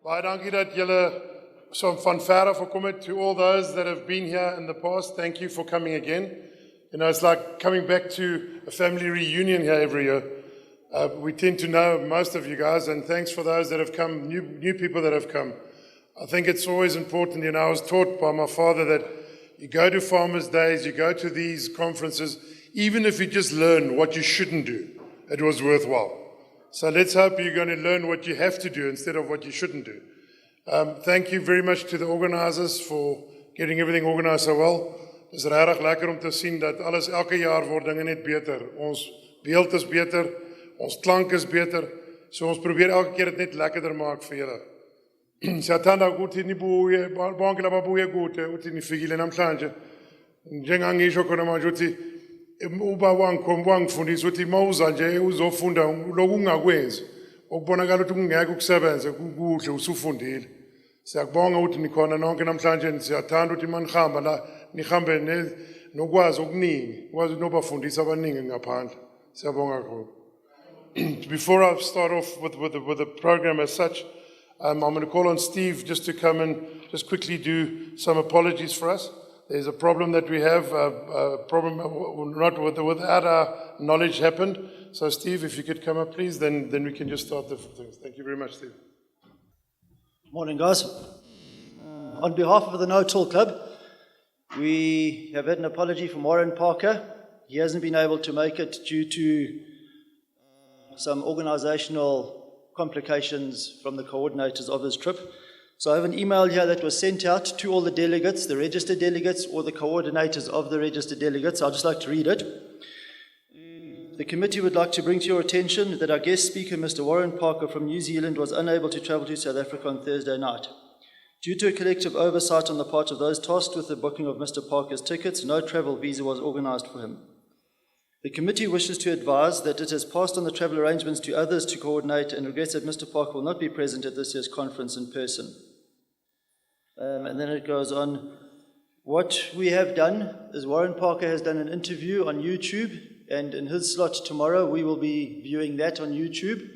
Baie dankie dat julle so van ver af gekom het. To all those that have been here in the past, thank you for coming again. You know, it's like coming back to a family reunion here every year. We tend to know most of you guys, and thanks for those that have come, new people that have come. I think it's always important, you know, I was taught by my father that you go to Farmers' Days, you go to these conferences, even if you just learn what you shouldn't do, it was worthwhile. So let's hope you're going to learn what you have to do instead of what you shouldn't do. Thank you very much to the organizers for getting everything organized so well. Dit is regtig lekker om te sien dat alles elke jaar word dinge net beter. Ons beeld is beter, ons klank is beter. So ons probeer elke keer dit net lekkerder maak vir julle. Siyathanda ukuthi nibuye bonke laba babuye kude uthi nifikile namhlanje. Njengangisho khona manje uthi uba wangifundisa ukuthi mawuza nje uzofunda lokungakwenzi okubonakala ukuthi kungeke ukusebenza kuhle usufundile. Siyakubonga ukuthi nikhona nonke namhlanje siyathanda ukuthi manihamba la nihambe nokwazi okuningi ukwazi nobafundisa abaningi ngaphandle. Siyabonga kakhulu. Before I start off with the program as such, I'm going to call on Steve just to come and just quickly do some apologies for us. There's a problem that we have, a problem not without our knowledge happened. So Steve, if you could come up please, then we can just start the things. Thank you very much, Steve. Morning, guys. On behalf of the No Till Club, we have had an apology from Warren Parker. He hasn't been able to make it due to some organizational complications from the coordinators of his trip. So I have an email here that was sent out to all the delegates, the registered delegates or the coordinators of the registered delegates. I'd just like to read it. The committee would like to bring to your attention that our guest speaker, Mr. Warren Parker from New Zealand, was unable to travel to South Africa on Thursday night. Due to a collective oversight on the part of those tasked with the booking of Mr. Parker's tickets, no travel visa was organized for him. The committee wishes to advise that it has passed on the travel arrangements to others to coordinate and regrets that Mr. Parker will not be present at this year's conference in person. And then it goes on. What we have done is Warren Parker has done an interview on YouTube, and in his slot tomorrow we will be viewing that on YouTube.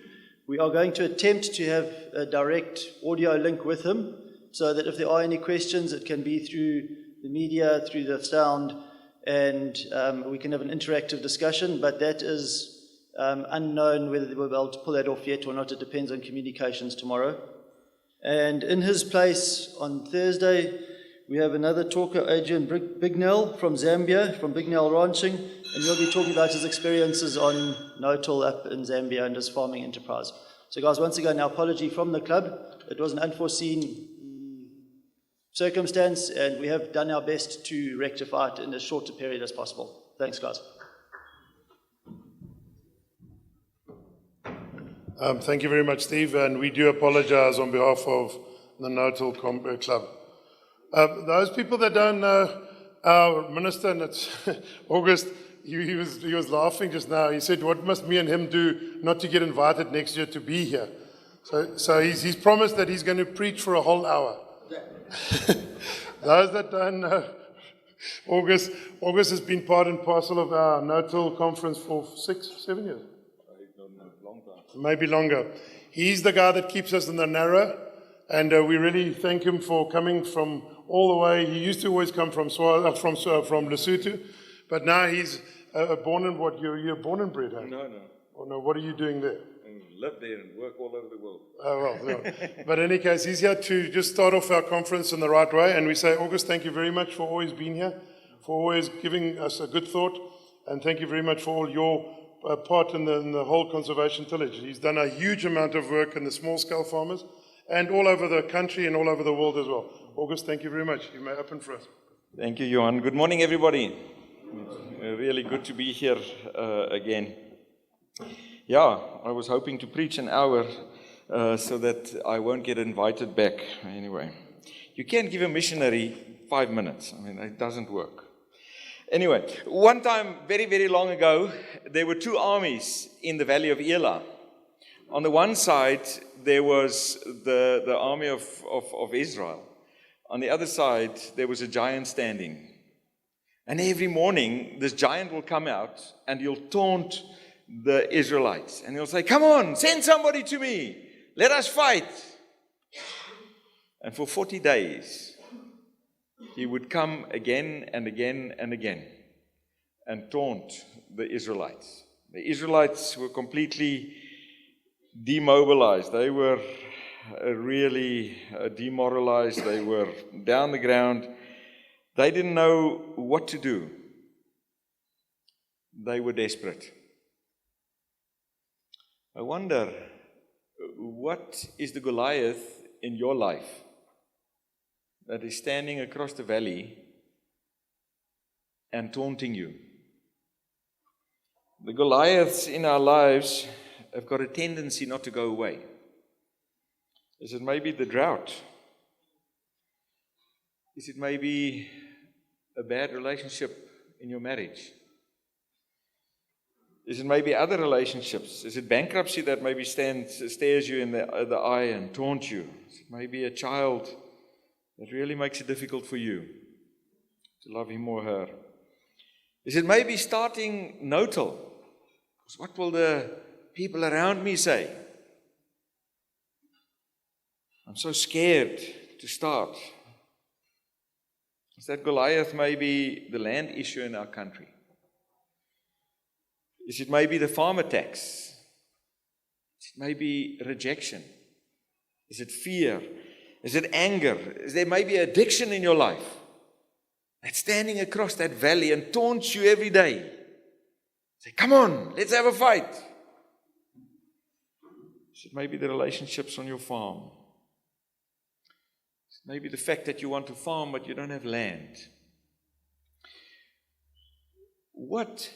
We are going to attempt to have a direct audio link with him so that if there are any questions, it can be through the media, through the sound, and we can have an interactive discussion, but that is unknown whether we'll be able to pull that off yet or not. It depends on communications tomorrow. And in his place on Thursday, we have another talker, Adrian Bignell from Zambia, from Bignell Ranching, and he'll be talking about his experiences on no-till up in Zambia and his farming enterprise. So guys, once again, our apology from the club. It was an unforeseen circumstance, and we have done our best to rectify it in as short a period as possible. Thanks, guys. Thank you very much, Steve, and we do apologize on behalf of the No-Till Club. Those people that don't know our minister, and it's August, he was laughing just now. He said, what must me and him do not to get invited next year to be here? So he's promised that he's going to preach for a whole hour. Those that don't know, August has been part and parcel of our No-Till conference for 6-7 years. Maybe longer. He's the guy that keeps us in the narrow, and we really thank him for coming from all the way. He used to always come from Lesotho, but now he's born in what? You're born and bred, huh? No. Oh no, what are you doing there? Live there and work all over the world. Oh, well, no. But in any case, he's here to just start off our conference in the right way. And we say, August, thank you very much for always being here, for always giving us a good thought. And thank you very much for all your part in the whole conservation tillage. He's done a huge amount of work in the small-scale farmers and all over the country and all over the world as well. August, thank you very much. You may open for us. Thank you, Johan. Good morning, everybody. Really good to be here again. Yeah, I was hoping to preach an hour so that I won't get invited back. Anyway, you can't give a missionary 5 minutes. I mean, it doesn't work. Anyway, one time, very, very long ago, there were two armies in the valley of Elah. On the one side, there was the army of Israel. On the other side, there was a giant standing. And every morning, this giant will come out and he'll taunt the Israelites. And he'll say, come on, send somebody to me. Let us fight. And for 40 days, he would come again and again and again and taunt the Israelites. The Israelites were completely demobilized. They were really demoralized. They were down the ground. They didn't know what to do. They were desperate. I wonder, what is the Goliath in your life that is standing across the valley and taunting you? The Goliaths in our lives have got a tendency not to go away. Is it maybe the drought? Is it maybe a bad relationship in your marriage? Is it maybe other relationships? Is it bankruptcy that maybe stares you in the eye and taunts you? Is it maybe a child that really makes it difficult for you to love him or her? Is it maybe starting Notel? Because what will the people around me say? I'm so scared to start. Is that Goliath maybe the land issue in our country? Is it maybe the farmer tax? Is it maybe rejection? Is it fear? Is it anger? Is there maybe addiction in your life that's standing across that valley and taunts you every day? Say, come on, let's have a fight. Is it maybe the relationships on your farm? Is it maybe the fact that you want to farm but you don't have land? What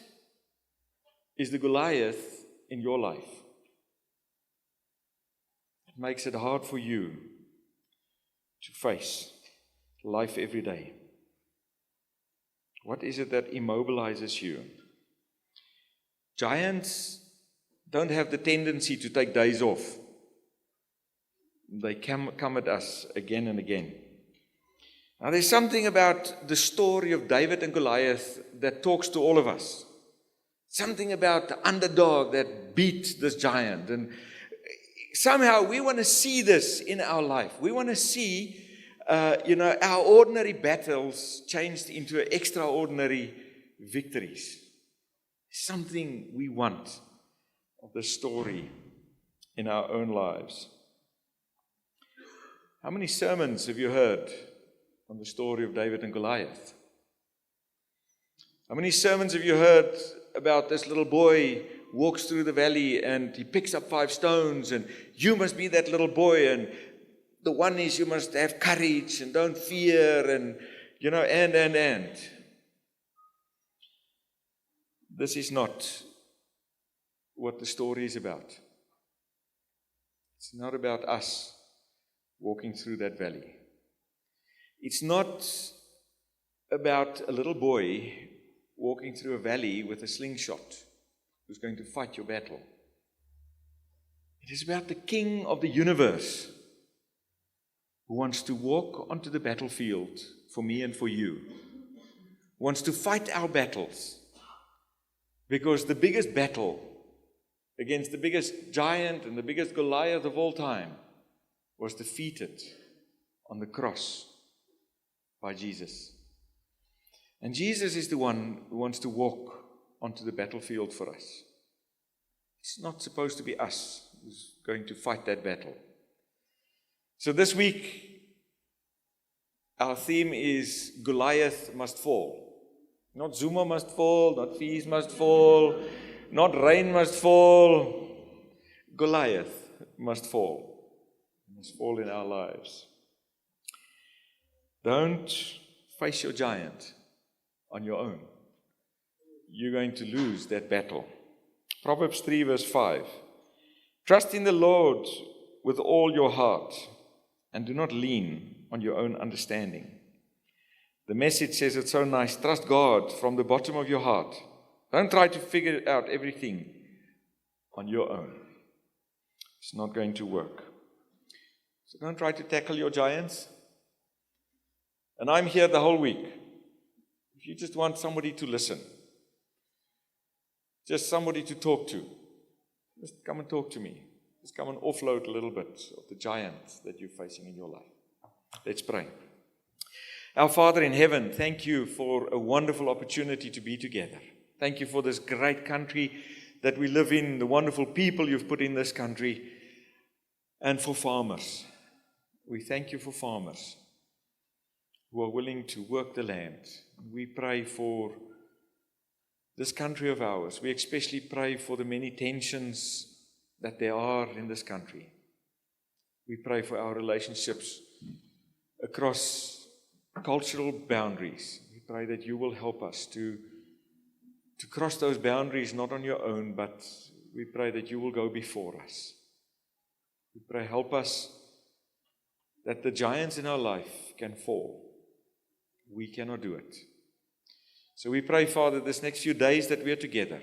is the Goliath in your life? It makes it hard for you to face life every day. What is it that immobilizes you? Giants don't have the tendency to take days off. They come at us again and again. Now there's something about the story of David and Goliath that talks to all of us. Something about the underdog that beat this giant. And somehow we want to see this in our life. We want to see, our ordinary battles changed into extraordinary victories. Something we want of the story in our own lives. How many sermons have you heard on the story of David and Goliath? How many sermons have you heard about this little boy walks through the valley and he picks up 5 stones and you must be that little boy, and the one is you must have courage and don't fear and. This is not what the story is about. It's not about us walking through that valley. It's not about a little boy walking through a valley with a slingshot who's going to fight your battle. It is about the King of the universe who wants to walk onto the battlefield for me and for you, who wants to fight our battles, because the biggest battle against the biggest giant and the biggest Goliath of all time was defeated on the cross by Jesus. And Jesus is the one who wants to walk onto the battlefield for us. It's not supposed to be us who's going to fight that battle. So this week, our theme is Goliath must fall. Not Zuma must fall, not fees must fall, not rain must fall. Goliath must fall. It must fall in our lives. Don't face your giant on your own. You're going to lose that battle. Proverbs 3 verse 5. Trust in the Lord with all your heart and do not lean on your own understanding. The Message says it so nice. Trust God from the bottom of your heart. Don't try to figure out everything on your own. It's not going to work. So don't try to tackle your giants. And I'm here the whole week. If you just want somebody to listen, just somebody to talk to, just come and talk to me. Just come and offload a little bit of the giants that you're facing in your life. Let's pray. Our Father in heaven, thank you for a wonderful opportunity to be together. Thank you for this great country that we live in, the wonderful people you've put in this country, and for farmers. We thank you for farmers who are willing to work the land. We pray for this country of ours. We especially pray for the many tensions that there are in this country. We pray for our relationships across cultural boundaries. We pray that you will help us to cross those boundaries, not on your own, but we pray that you will go before us. We pray, help us that the giants in our life can fall. We cannot do it. So we pray, Father, this next few days that we are together,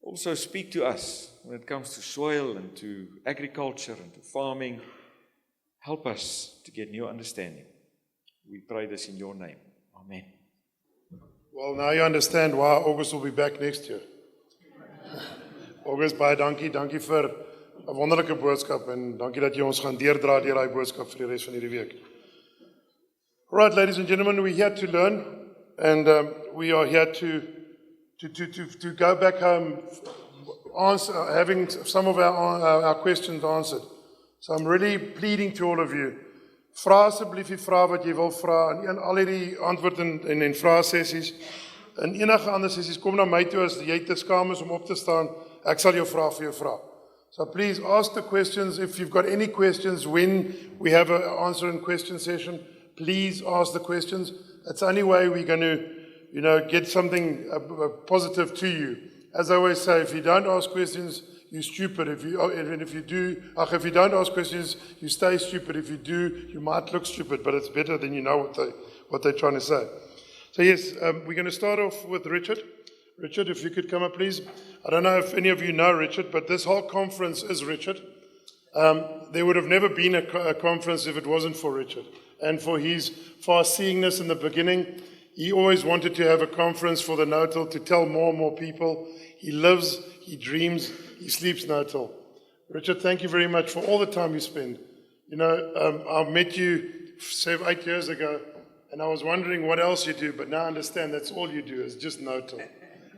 also speak to us when it comes to soil and to agriculture and to farming. Help us to get new understanding. We pray this in your name. Amen. Well, now you understand why August will be back next year. August, baie dankie vir 'n wonderlike boodskap en dankie dat jy ons gaan deurdra deur daai boodskap vir die res van hierdie week. All right, ladies and gentlemen, we're here to learn and we are here to go back home having some of our questions answered. So I'm really pleading to all of you. Vra asseblief die vrae wat jy wil vra en al hierdie antwoord in vraesessies. In enige ander sessies kom na my toe as jy te skaam is om op te staan. Ek sal jou vrae vir jou vra. So please ask the questions. If you've got any questions when we have an answer and question session, please ask the questions. That's the only way we're going to, get something positive to you. As I always say, if you don't ask questions, you're stupid. If you don't ask questions, you stay stupid. If you do, you might look stupid, but it's better than you know what they're trying to say. So yes, we're going to start off with Richard. Richard, if you could come up, please. I don't know if any of you know Richard, but this whole conference is Richard. There would have never been a conference if it wasn't for Richard. And for his far-seeingness in the beginning, he always wanted to have a conference for the No-Till to tell more and more people. He lives, he dreams, he sleeps No-Till. Richard, thank you very much for all the time you spend. I met you 8 years ago, and I was wondering what else you do, but now I understand that's all you do is just No-Till.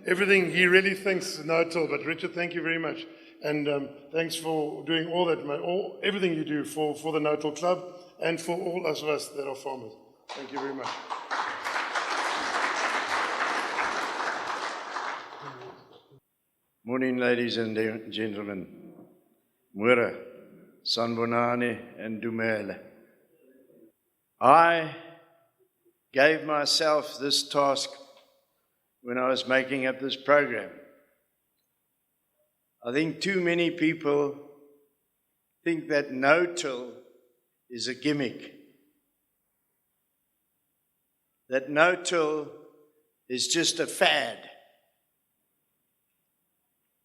Everything, he really thinks No-Till, but Richard, thank you very much. And thanks for doing all that, everything you do for the No-Till Club and for all of us that are farmers. Thank you very much. Morning, ladies and gentlemen. Mwera, Sanbonani, and Dumela. I gave myself this task when I was making up this program. I think too many people think that No-Till is a gimmick. That No-Till is just a fad.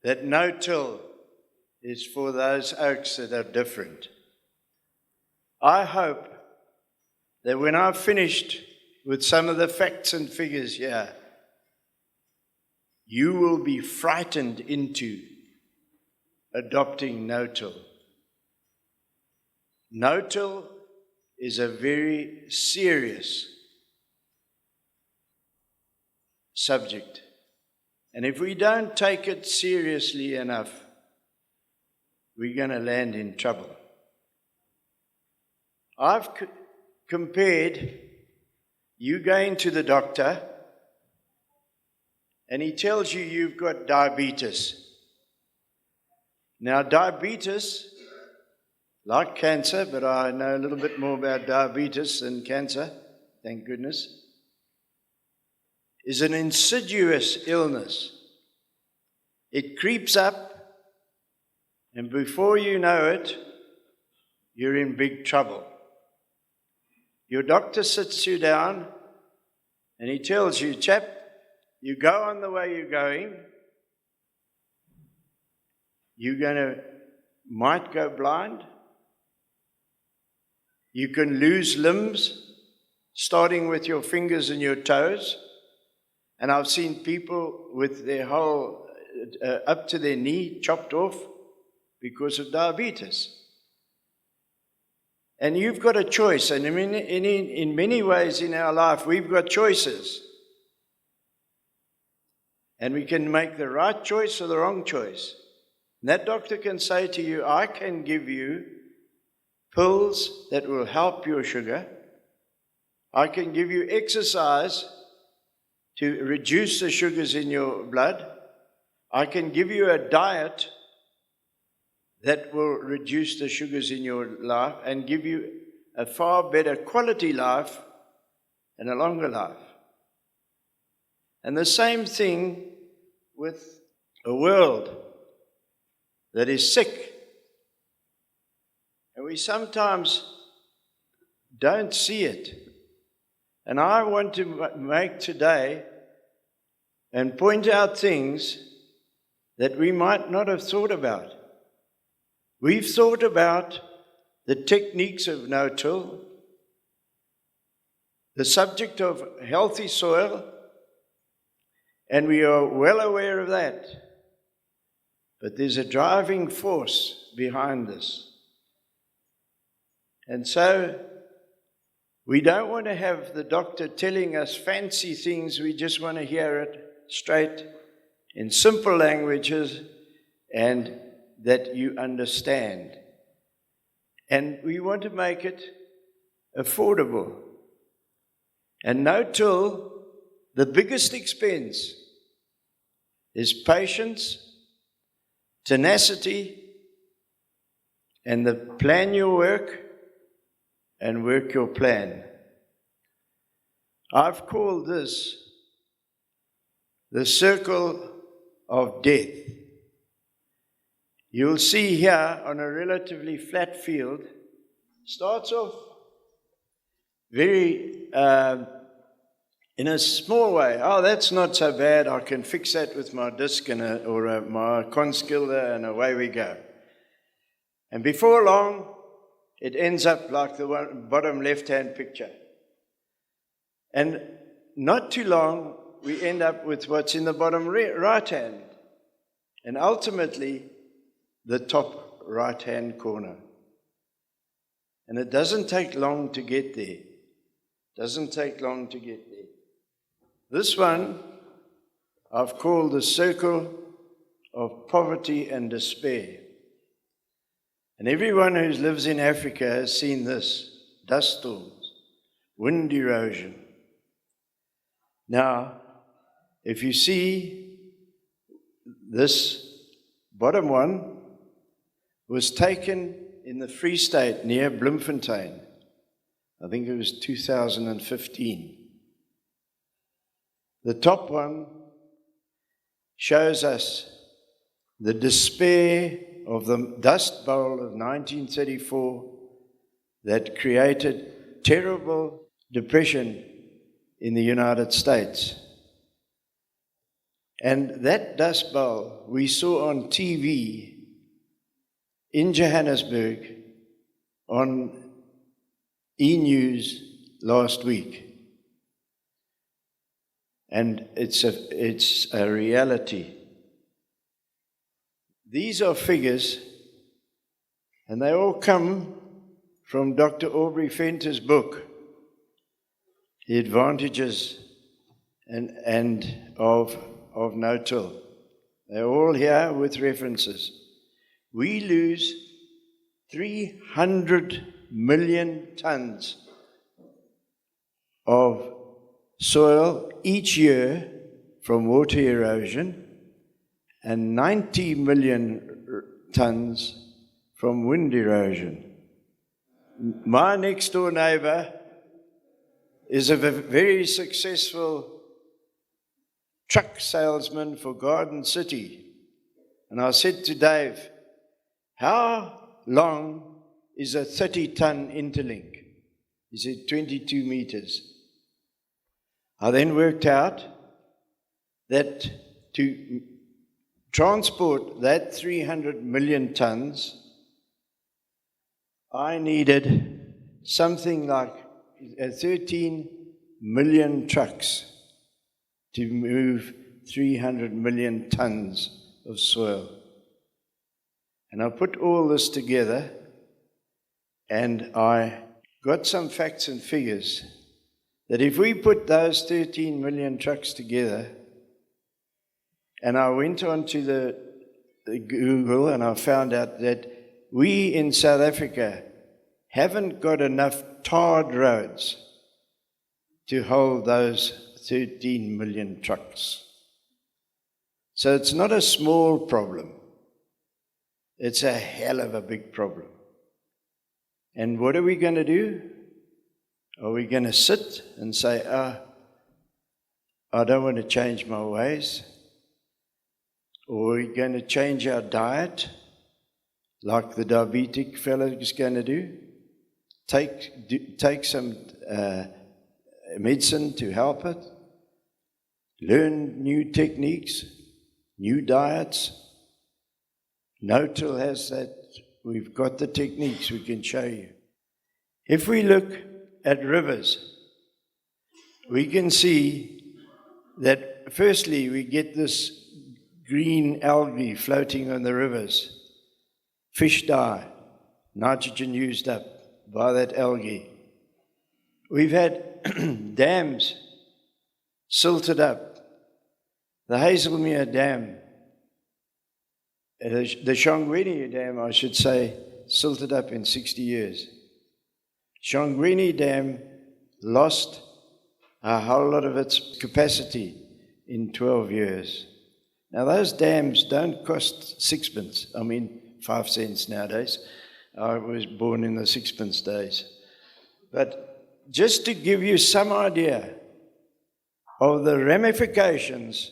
That No-Till is for those oaks that are different. I hope that when I've finished with some of the facts and figures here, you will be frightened into adopting No-Till. No-Till is a very serious subject. And if we don't take it seriously enough, we're going to land in trouble. I've compared you going to the doctor and he tells you you've got diabetes. Now, diabetes, like cancer, but I know a little bit more about diabetes than cancer, thank goodness, is an insidious illness. It creeps up, and before you know it, you're in big trouble. Your doctor sits you down, and he tells you, chap, you go on the way you're going, might go blind, you can lose limbs, starting with your fingers and your toes. And I've seen people with their whole, up to their knee, chopped off because of diabetes. And you've got a choice, and in many ways in our life, we've got choices. And we can make the right choice or the wrong choice. And that doctor can say to you, I can give you pills that will help your sugar. I can give you exercise to reduce the sugars in your blood. I can give you a diet that will reduce the sugars in your life and give you a far better quality life and a longer life. And the same thing with a world that is sick. And we sometimes don't see it. And I want to make today and point out things that we might not have thought about. We've thought about the techniques of no-till, the subject of healthy soil, and we are well aware of that. But there's a driving force behind this. And so we don't want to have the doctor telling us fancy things. We just want to hear it straight in simple languages and that you understand. And we want to make it affordable. And no-till, the biggest expense is patience, tenacity, and the plan your work and work your plan. I've called this the circle of death. You'll see here on a relatively flat field, starts off very in a small way. Oh, that's not so bad. I can fix that with my disc and my Conskilder, and away we go. And before long, it ends up like the bottom left-hand picture. And not too long, we end up with what's in the bottom right-hand. And ultimately, the top right-hand corner. And it doesn't take long to get there. Doesn't take long to get there. This one I've called the circle of poverty and despair. And everyone who lives in Africa has seen this: dust storms, wind erosion. Now, if you see this bottom one was taken in the Free State near Bloemfontein. I think it was 2015. The top one shows us the despair of the Dust Bowl of 1934 that created terrible depression in the United States. And that Dust Bowl we saw on TV in Johannesburg on E-News last week. And it's a reality. These are figures, and they all come from Dr. Aubrey Fenter's book, The Advantages of no-till. They're all here with references. We lose 300 million tons of soil each year from water erosion and 90 million tons from wind erosion. My next door neighbor is a very successful truck salesman for Garden City. And I said to Dave, how long is a 30-ton interlink? He said 22 meters. I then worked out that to transport that 300 million tons, I needed something like 13 million trucks to move 300 million tons of soil. And I put all this together, and I got some facts and figures that if we put those 13 million trucks together, and I went on to the Google and I found out that we in South Africa haven't got enough tarred roads to hold those 13 million trucks. So it's not a small problem. It's a hell of a big problem. And what are we going to do? Are we going to sit and say, I don't want to change my ways? Or are we going to change our diet, like the diabetic fellow is going to do? Take some medicine to help it? Learn new techniques, new diets? No-till has that. We've got the techniques we can show you. If we look at rivers, we can see that firstly we get this green algae floating on the rivers. Fish die, nitrogen used up by that algae. We've had dams silted up. The Hazelmere Dam, the Shongweni Dam, I should say, silted up in 60 years. Shongweni Dam lost a whole lot of its capacity in 12 years. Now, those dams don't cost sixpence. 5 cents nowadays. I was born in the sixpence days. But just to give you some idea of the ramifications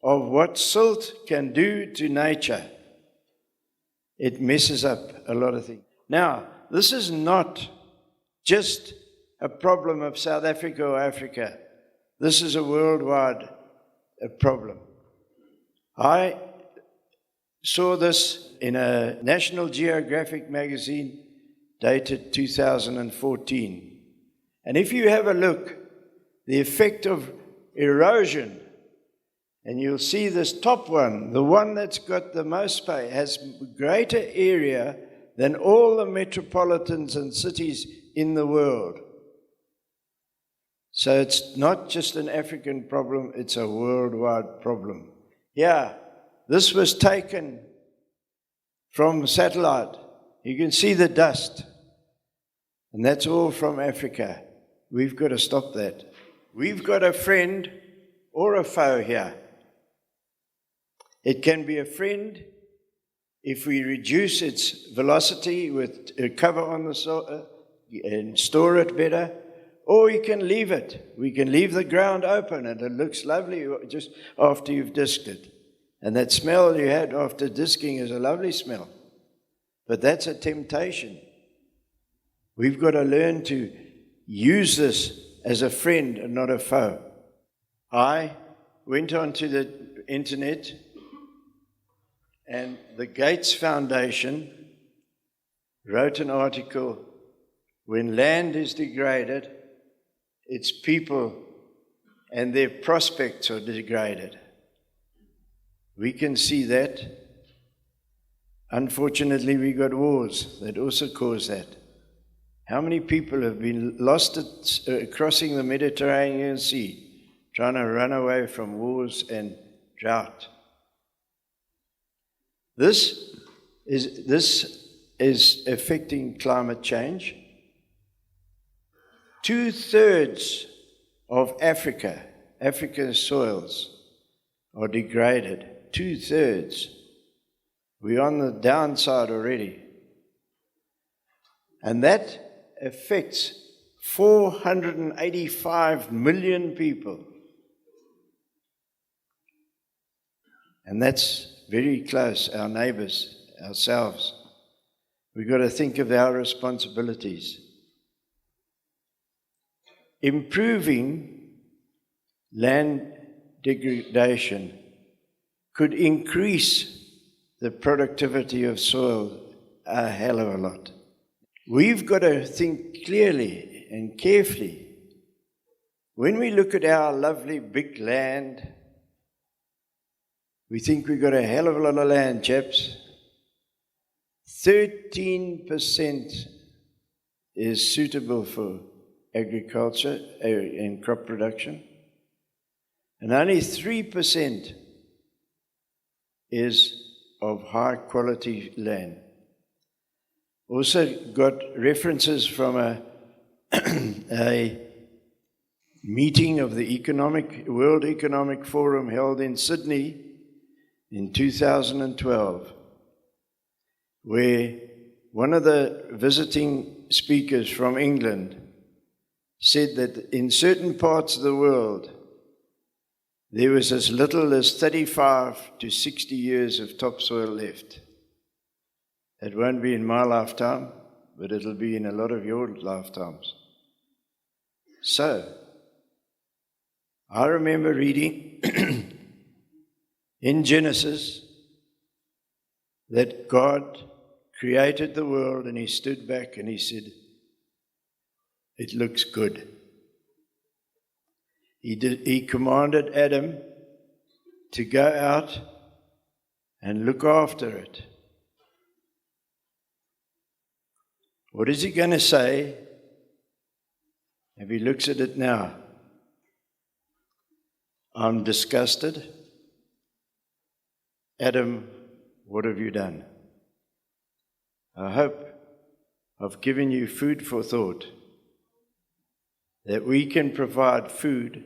of what silt can do to nature, it messes up a lot of things. Now, this is not just a problem of South Africa or Africa. This is a worldwide problem. I saw this in a National Geographic magazine dated 2014. And if you have a look, the effect of erosion, and you'll see this top one, the one that's got the most space, has greater area than all the metropolitans and cities in the world. So it's not just an African problem, it's a worldwide problem. Yeah, this was taken from satellite. You can see the dust. And that's all from Africa. We've got to stop that. We've got a friend or a foe here. It can be a friend if we reduce its velocity with a cover on the soil and store it better, or you can leave it. We can leave the ground open and it looks lovely just after you've disked it. And that smell you had after disking is a lovely smell. But that's a temptation. We've got to learn to use this as a friend and not a foe. I went onto the internet, and the Gates Foundation wrote an article, when land is degraded, its people and their prospects are degraded. We can see that. Unfortunately, we got wars that also cause that. How many people have been lost at crossing the Mediterranean Sea, trying to run away from wars and drought? This is affecting climate change. 2/3 of Africa's soils are degraded. 2/3. We're on the downside already. And that affects 485 million people. And that's very close, our neighbors, ourselves. We've got to think of our responsibilities. Improving land degradation could increase the productivity of soil a hell of a lot. We've got to think clearly and carefully. When we look at our lovely big land, we think we've got a hell of a lot of land, chaps. 13% is suitable for agriculture and crop production, and only 3% is of high quality land. Also got references from a meeting of the World Economic Forum held in Sydney in 2012, where one of the visiting speakers from England said that in certain parts of the world, there was as little as 35 to 60 years of topsoil left. It won't be in my lifetime, but it'll be in a lot of your lifetimes. So, I remember reading in Genesis that God created the world and He stood back and He said, "It looks good." He commanded Adam to go out and look after it. What is he going to say if he looks at it now? "I'm disgusted. Adam, what have you done?" I hope I've given you food for thought, that we can provide food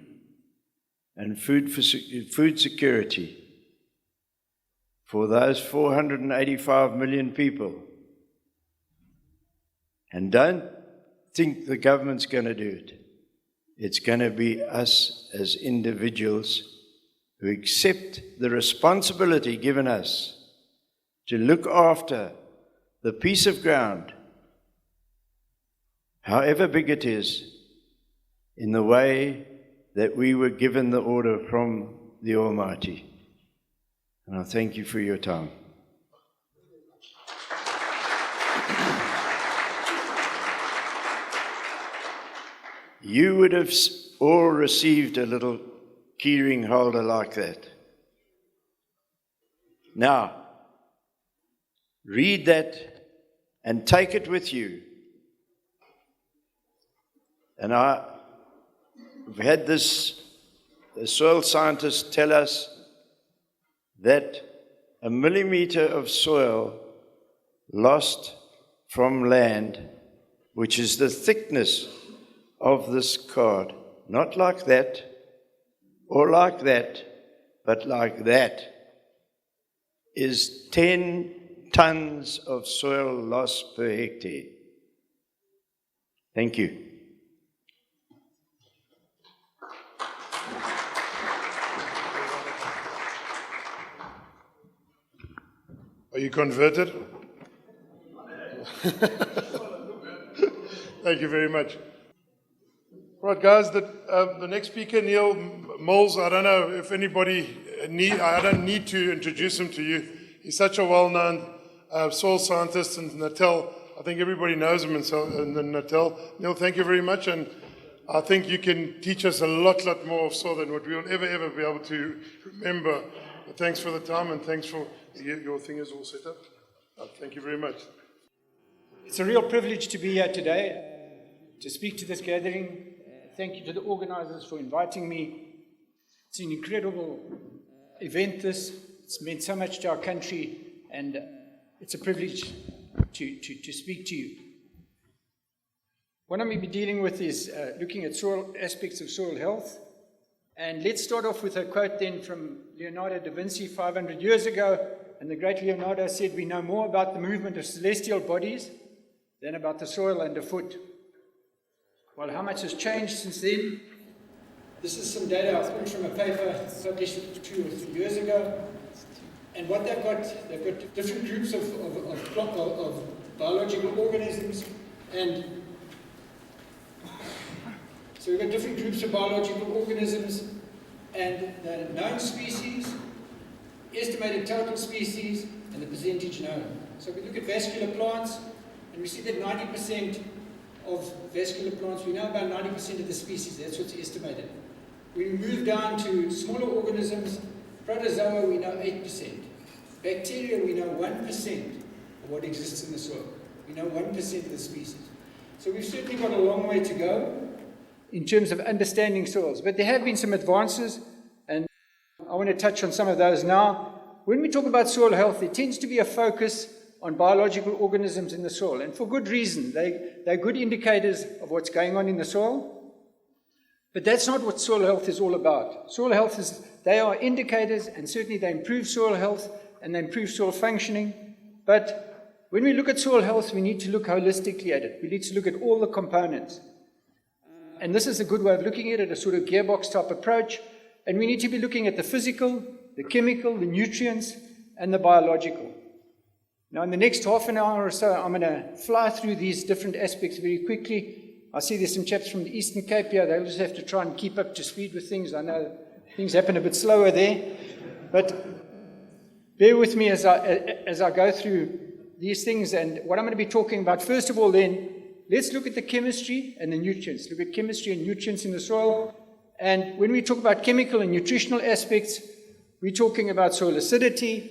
and food security for those 485 million people. And don't think the government's going to do it. It's going to be us as individuals who accept the responsibility given us to look after the piece of ground, however big it is, in the way that we were given the order from the Almighty. And I thank you for your time. You would have all received a little keyring holder like that. Now, read that and take it with you. And we've had the soil scientists tell us that a millimeter of soil lost from land, which is the thickness of this card, not like that or like that, but like that, is 10 tons of soil loss per hectare. Thank you. Are you converted? Thank you very much. Right, guys, the next speaker, Neil Moles, I don't know if anybody I don't need to introduce him to you. He's such a well-known soil scientist in Natal. I think everybody knows him in Natal. Neil, thank you very much, and I think you can teach us a lot more of soil than what we will ever be able to remember. But thanks for the time, and thanks for your thing is all set up. Thank you very much. It's a real privilege to be here today, to speak to this gathering. Thank you to the organizers for inviting me. It's an incredible event, this. It's meant so much to our country, and it's a privilege to speak to you. What I'm going to be dealing with is looking at soil aspects of soil health. And let's start off with a quote then from Leonardo da Vinci 500 years ago. And the great Leonardo said, "We know more about the movement of celestial bodies than about the soil underfoot." Well, how much has changed since then? This is some data I pulled from a paper published 2 or 3 years ago. And what they've got different groups of biological organisms. And so we've got different groups of biological organisms and the known species, estimated total species, and the percentage known. So we look at vascular plants, and we see that 90% of vascular plants, we know about 90% of the species, that's what's estimated. We move down to smaller organisms, protozoa, we know 8%. Bacteria, we know 1% of what exists in the soil. We know 1% of the species. So we've certainly got a long way to go in terms of understanding soils. But there have been some advances, and I want to touch on some of those now. When we talk about soil health, there tends to be a focus on biological organisms in the soil, and for good reason. They're good indicators of what's going on in the soil. But that's not what soil health is all about. Soil health they are indicators, and certainly they improve soil health and they improve soil functioning. But when we look at soil health, we need to look holistically at it. We need to look at all the components. And this is a good way of looking at it, a sort of gearbox type approach. And we need to be looking at the physical, the chemical, the nutrients, and the biological. Now, in the next half an hour or so, I'm going to fly through these different aspects very quickly. I see there's some chaps from the Eastern Cape here. They'll just have to try and keep up to speed with things. I know things happen a bit slower there. But bear with me as I go through these things. And what I'm going to be talking about, first of all then, let's look at the chemistry and the nutrients. Look at chemistry and nutrients in the soil. And when we talk about chemical and nutritional aspects, we're talking about soil acidity,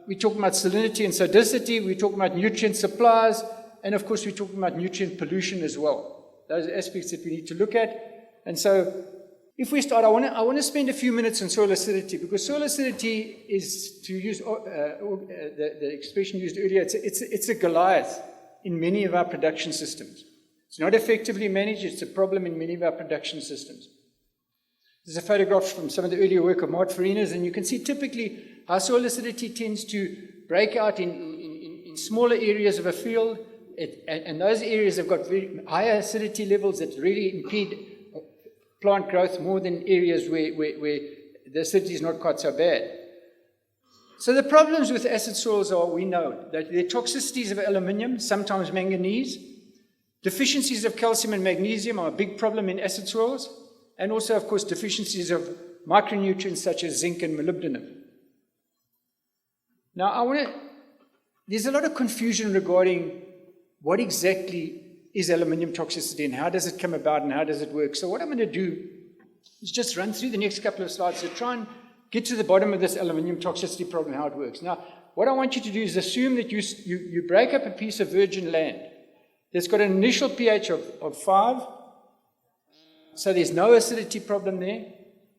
we're talking about salinity and sodicity, we're talking about nutrient supplies, and of course we're talking about nutrient pollution as well. Those are aspects that we need to look at. And so if we start, I want to spend a few minutes on soil acidity, because soil acidity is, to use the expression used earlier, it's a Goliath in many of our production systems. It's not effectively managed. It's a problem in many of our production systems. There's a photograph from some of the earlier work of Mart Farinas, and you can see typically how soil acidity tends to break out in smaller areas of a field, and those areas have got very higher acidity levels that really impede plant growth more than areas where the acidity is not quite so bad. So the problems with acid soils are, we know, that there are toxicities of aluminium, sometimes manganese. Deficiencies of calcium and magnesium are a big problem in acid soils, and also, of course, deficiencies of micronutrients such as zinc and molybdenum. Now, there's a lot of confusion regarding what exactly is aluminium toxicity and how does it come about and how does it work. So what I'm going to do is just run through the next couple of slides to try and get to the bottom of this aluminium toxicity problem, how it works. Now, what I want you to do is assume that you break up a piece of virgin land that's got an initial pH of 5, so there's no acidity problem there,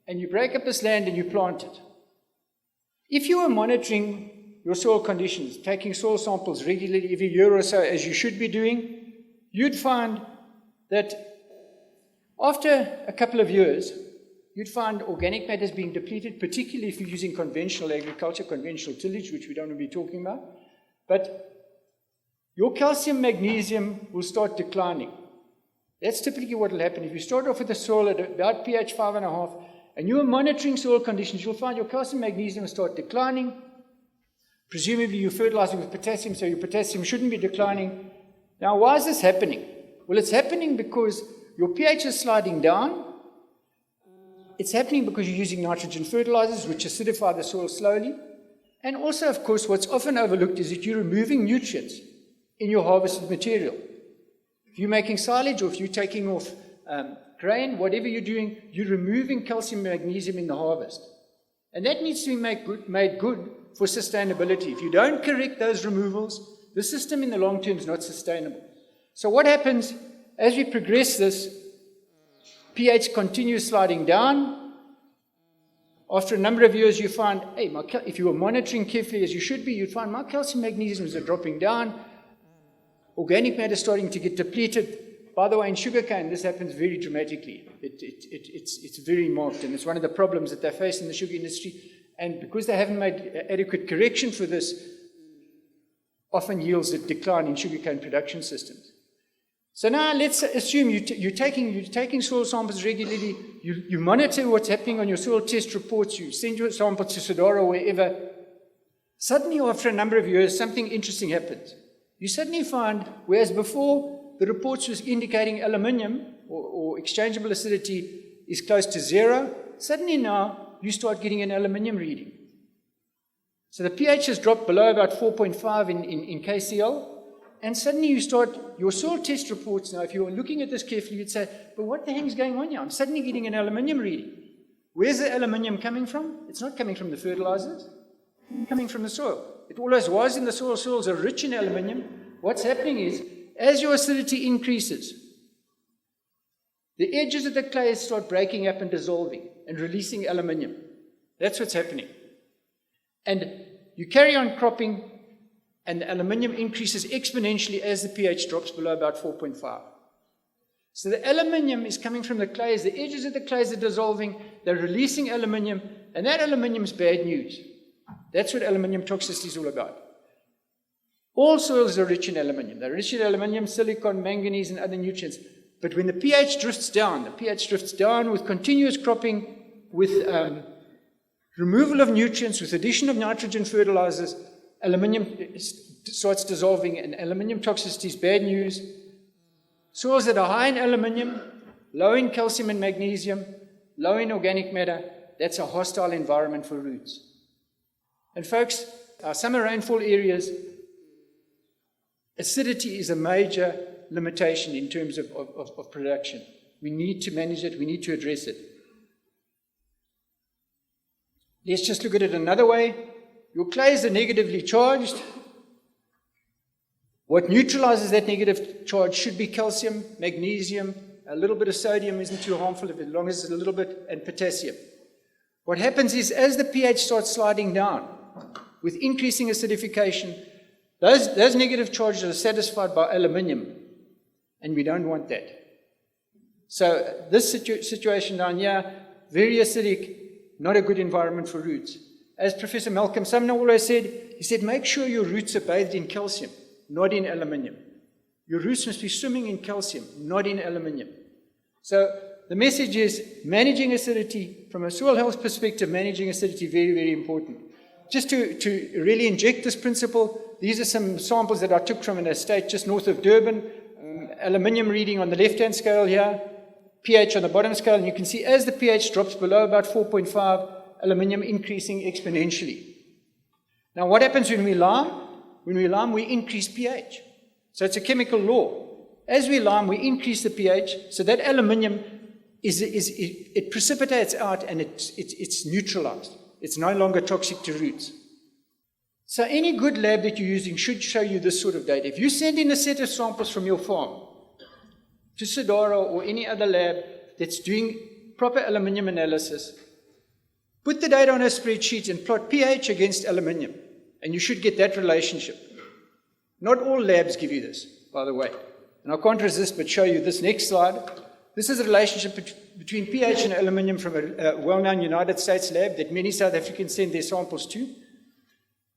and you break up this land and you plant it. If you are monitoring your soil conditions, taking soil samples regularly every year or so, as you should be doing, you'd find that after a couple of years, you'd find organic matter is being depleted, particularly if you're using conventional agriculture, conventional tillage, which we don't want to be talking about. But your calcium, magnesium will start declining. That's typically what will happen. If you start off with the soil at about pH 5.5, and you are monitoring soil conditions, you'll find your calcium, magnesium will start declining. Presumably you're fertilizing with potassium, so your potassium shouldn't be declining. Now, why is this happening? Well, it's happening because your pH is sliding down. It's happening because you're using nitrogen fertilizers, which acidify the soil slowly. And also, of course, what's often overlooked is that you're removing nutrients in your harvested material. If you're making silage or if you're taking off grain, whatever you're doing, you're removing calcium and magnesium in the harvest. And that needs to be made good for sustainability. If you don't correct those removals, the system in the long term is not sustainable. So what happens as we progress this, pH continues sliding down. After a number of years, you find, hey, if you were monitoring carefully as you should be, you'd find my calcium magnesiums are dropping down. Organic matter is starting to get depleted. By the way, in sugarcane, this happens very dramatically. It's very marked, and it's one of the problems that they face in the sugar industry. And because they haven't made adequate correction for this, often yields a decline in sugarcane production systems. So now let's assume you're taking soil samples regularly, you monitor what's happening on your soil test reports, you send your sample to Sodara or wherever. Suddenly, after a number of years, something interesting happens. You suddenly find, whereas before the reports was indicating aluminium or exchangeable acidity is close to 0, suddenly now you start getting an aluminium reading. So the pH has dropped below about 4.5 in KCl, and suddenly you start, your soil test reports now, if you're looking at this carefully, you'd say, but what the heck is going on here? I'm suddenly getting an aluminium reading. Where's the aluminium coming from? It's not coming from the fertilizers, it's coming from the soil. It always was in the soil. Soils are rich in aluminium. What's happening is, as your acidity increases, the edges of the clay start breaking up and dissolving and releasing aluminium. That's what's happening. And you carry on cropping, and the aluminium increases exponentially as the pH drops below about 4.5. So the aluminium is coming from the clays, the edges of the clays are dissolving, they're releasing aluminium, and that aluminium is bad news. That's what aluminium toxicity is all about. All soils are rich in aluminium. They're rich in aluminium, silicon, manganese, and other nutrients. But when the pH drifts down, with continuous cropping, with removal of nutrients, with addition of nitrogen fertilizers, aluminium starts dissolving, and aluminium toxicity is bad news. Soils that are high in aluminium, low in calcium and magnesium, low in organic matter, that's a hostile environment for roots. And folks, our summer rainfall areas, acidity is a major limitation in terms of production. We need to manage it, we need to address it. Let's just look at it another way. Your clays are negatively charged. What neutralizes that negative charge should be calcium, magnesium, a little bit of sodium isn't too harmful as long as it's a little bit, and potassium. What happens is as the pH starts sliding down with increasing acidification, those negative charges are satisfied by aluminium, and we don't want that. So this situation down here, very acidic, not a good environment for roots. As Professor Malcolm Sumner always said, he said, make sure your roots are bathed in calcium, not in aluminium. Your roots must be swimming in calcium, not in aluminium. So the message is managing acidity, from a soil health perspective, managing acidity, very, very important. Just to really inject this principle, these are some samples that I took from an estate just north of Durban. Aluminium reading on the left-hand scale here, pH on the bottom scale, and you can see as the pH drops below about 4.5, aluminium increasing exponentially. Now what happens when we lime? When we lime, we increase pH. So it's a chemical law. As we lime, we increase the pH, so that aluminium it precipitates out and it's neutralized. It's no longer toxic to roots. So any good lab that you're using should show you this sort of data. If you send in a set of samples from your farm to Sidara or any other lab that's doing proper aluminium analysis, put the data on a spreadsheet and plot pH against aluminium, and you should get that relationship. Not all labs give you this, by the way. And I can't resist but show you this next slide. This is a relationship between pH and aluminium from a well-known United States lab that many South Africans send their samples to.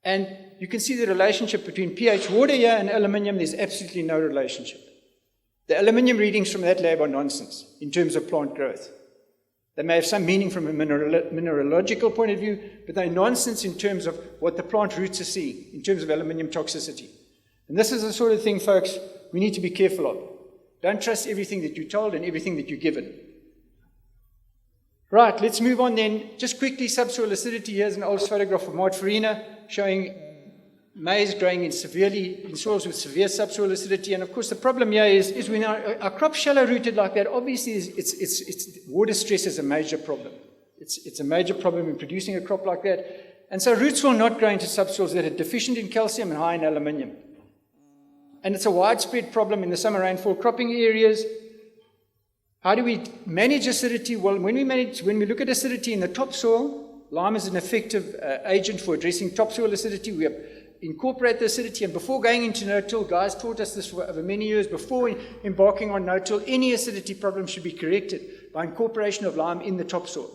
And you can see the relationship between pH water here and aluminium. There's absolutely no relationship. The aluminium readings from that lab are nonsense in terms of plant growth. They may have some meaning from a mineralogical point of view, but they're nonsense in terms of what the plant roots are seeing in terms of aluminium toxicity. And this is the sort of thing, folks, we need to be careful of. Don't trust everything that you're told and everything that you're given. Right, let's move on then. Just quickly, subsoil acidity. Here's an old photograph of Mart Farina showing maize growing in soils with severe subsoil acidity. And of course, the problem here is when our crop's shallow rooted like that, obviously it's water stress is a major problem. It's a major problem in producing a crop like that. And so roots will not grow into subsoils that are deficient in calcium and high in aluminium. And it's a widespread problem in the summer rainfall cropping areas. How do we manage acidity? Well, when we look at acidity in the topsoil, lime is an effective agent for addressing topsoil acidity. We incorporate the acidity, and before going into no-till, guys taught us this for over many years, before embarking on no-till, any acidity problem should be corrected by incorporation of lime in the topsoil.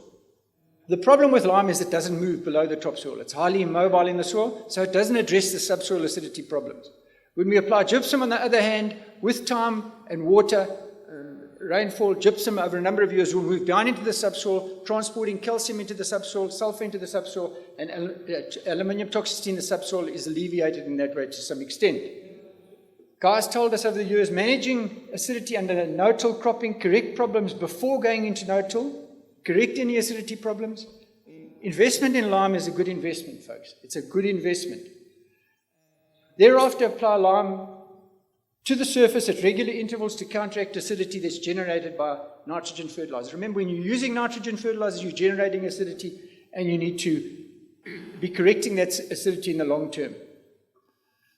The problem with lime is it doesn't move below the topsoil. It's highly immobile in the soil, so it doesn't address the subsoil acidity problems. When we apply gypsum, on the other hand, with time and water, rainfall, gypsum over a number of years will move down into the subsoil, transporting calcium into the subsoil, sulfur into the subsoil, and aluminium toxicity in the subsoil is alleviated in that way to some extent. Guys told us over the years, managing acidity under no-till cropping, correct problems before going into no-till, correct any acidity problems. Investment in lime is a good investment, folks. It's a good investment. Thereafter, apply lime to the surface at regular intervals to counteract acidity that's generated by nitrogen fertilizers. Remember, when you're using nitrogen fertilizers, you're generating acidity, and you need to be correcting that acidity in the long term.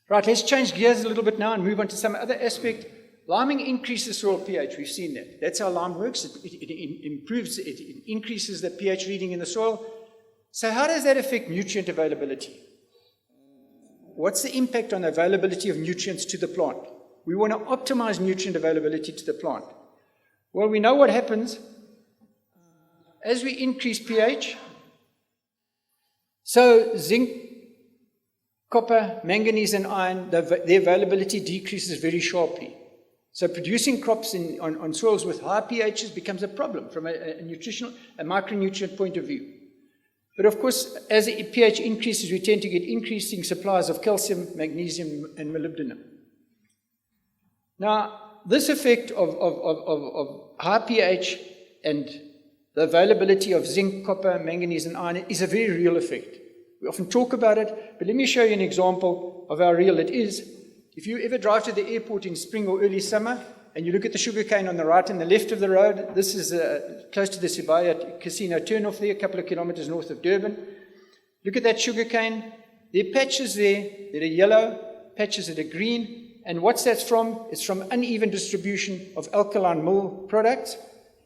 Right, let's change gears a little bit now and move on to some other aspect. Liming increases soil pH. We've seen that. That's how lime works. It improves, it increases the pH reading in the soil. So how does that affect nutrient availability? What's the impact on the availability of nutrients to the plant? We want to optimize nutrient availability to the plant. Well, we know what happens as we increase pH. So zinc, copper, manganese, and iron, the availability decreases very sharply. So producing crops on soils with high pHs becomes a problem from a nutritional, a micronutrient point of view. But of course, as the pH increases, we tend to get increasing supplies of calcium, magnesium, and molybdenum. Now, this effect of high pH and the availability of zinc, copper, manganese, and iron is a very real effect. We often talk about it, but let me show you an example of how real it is. If you ever drive to the airport in spring or early summer, and you look at the sugarcane on the right and the left of the road, this is close to the Sibaya Casino turnoff there, a couple of kilometers north of Durban. Look at that sugarcane. There are patches there that are yellow, patches that are green, and what's that from? It's from uneven distribution of alkaline mill products.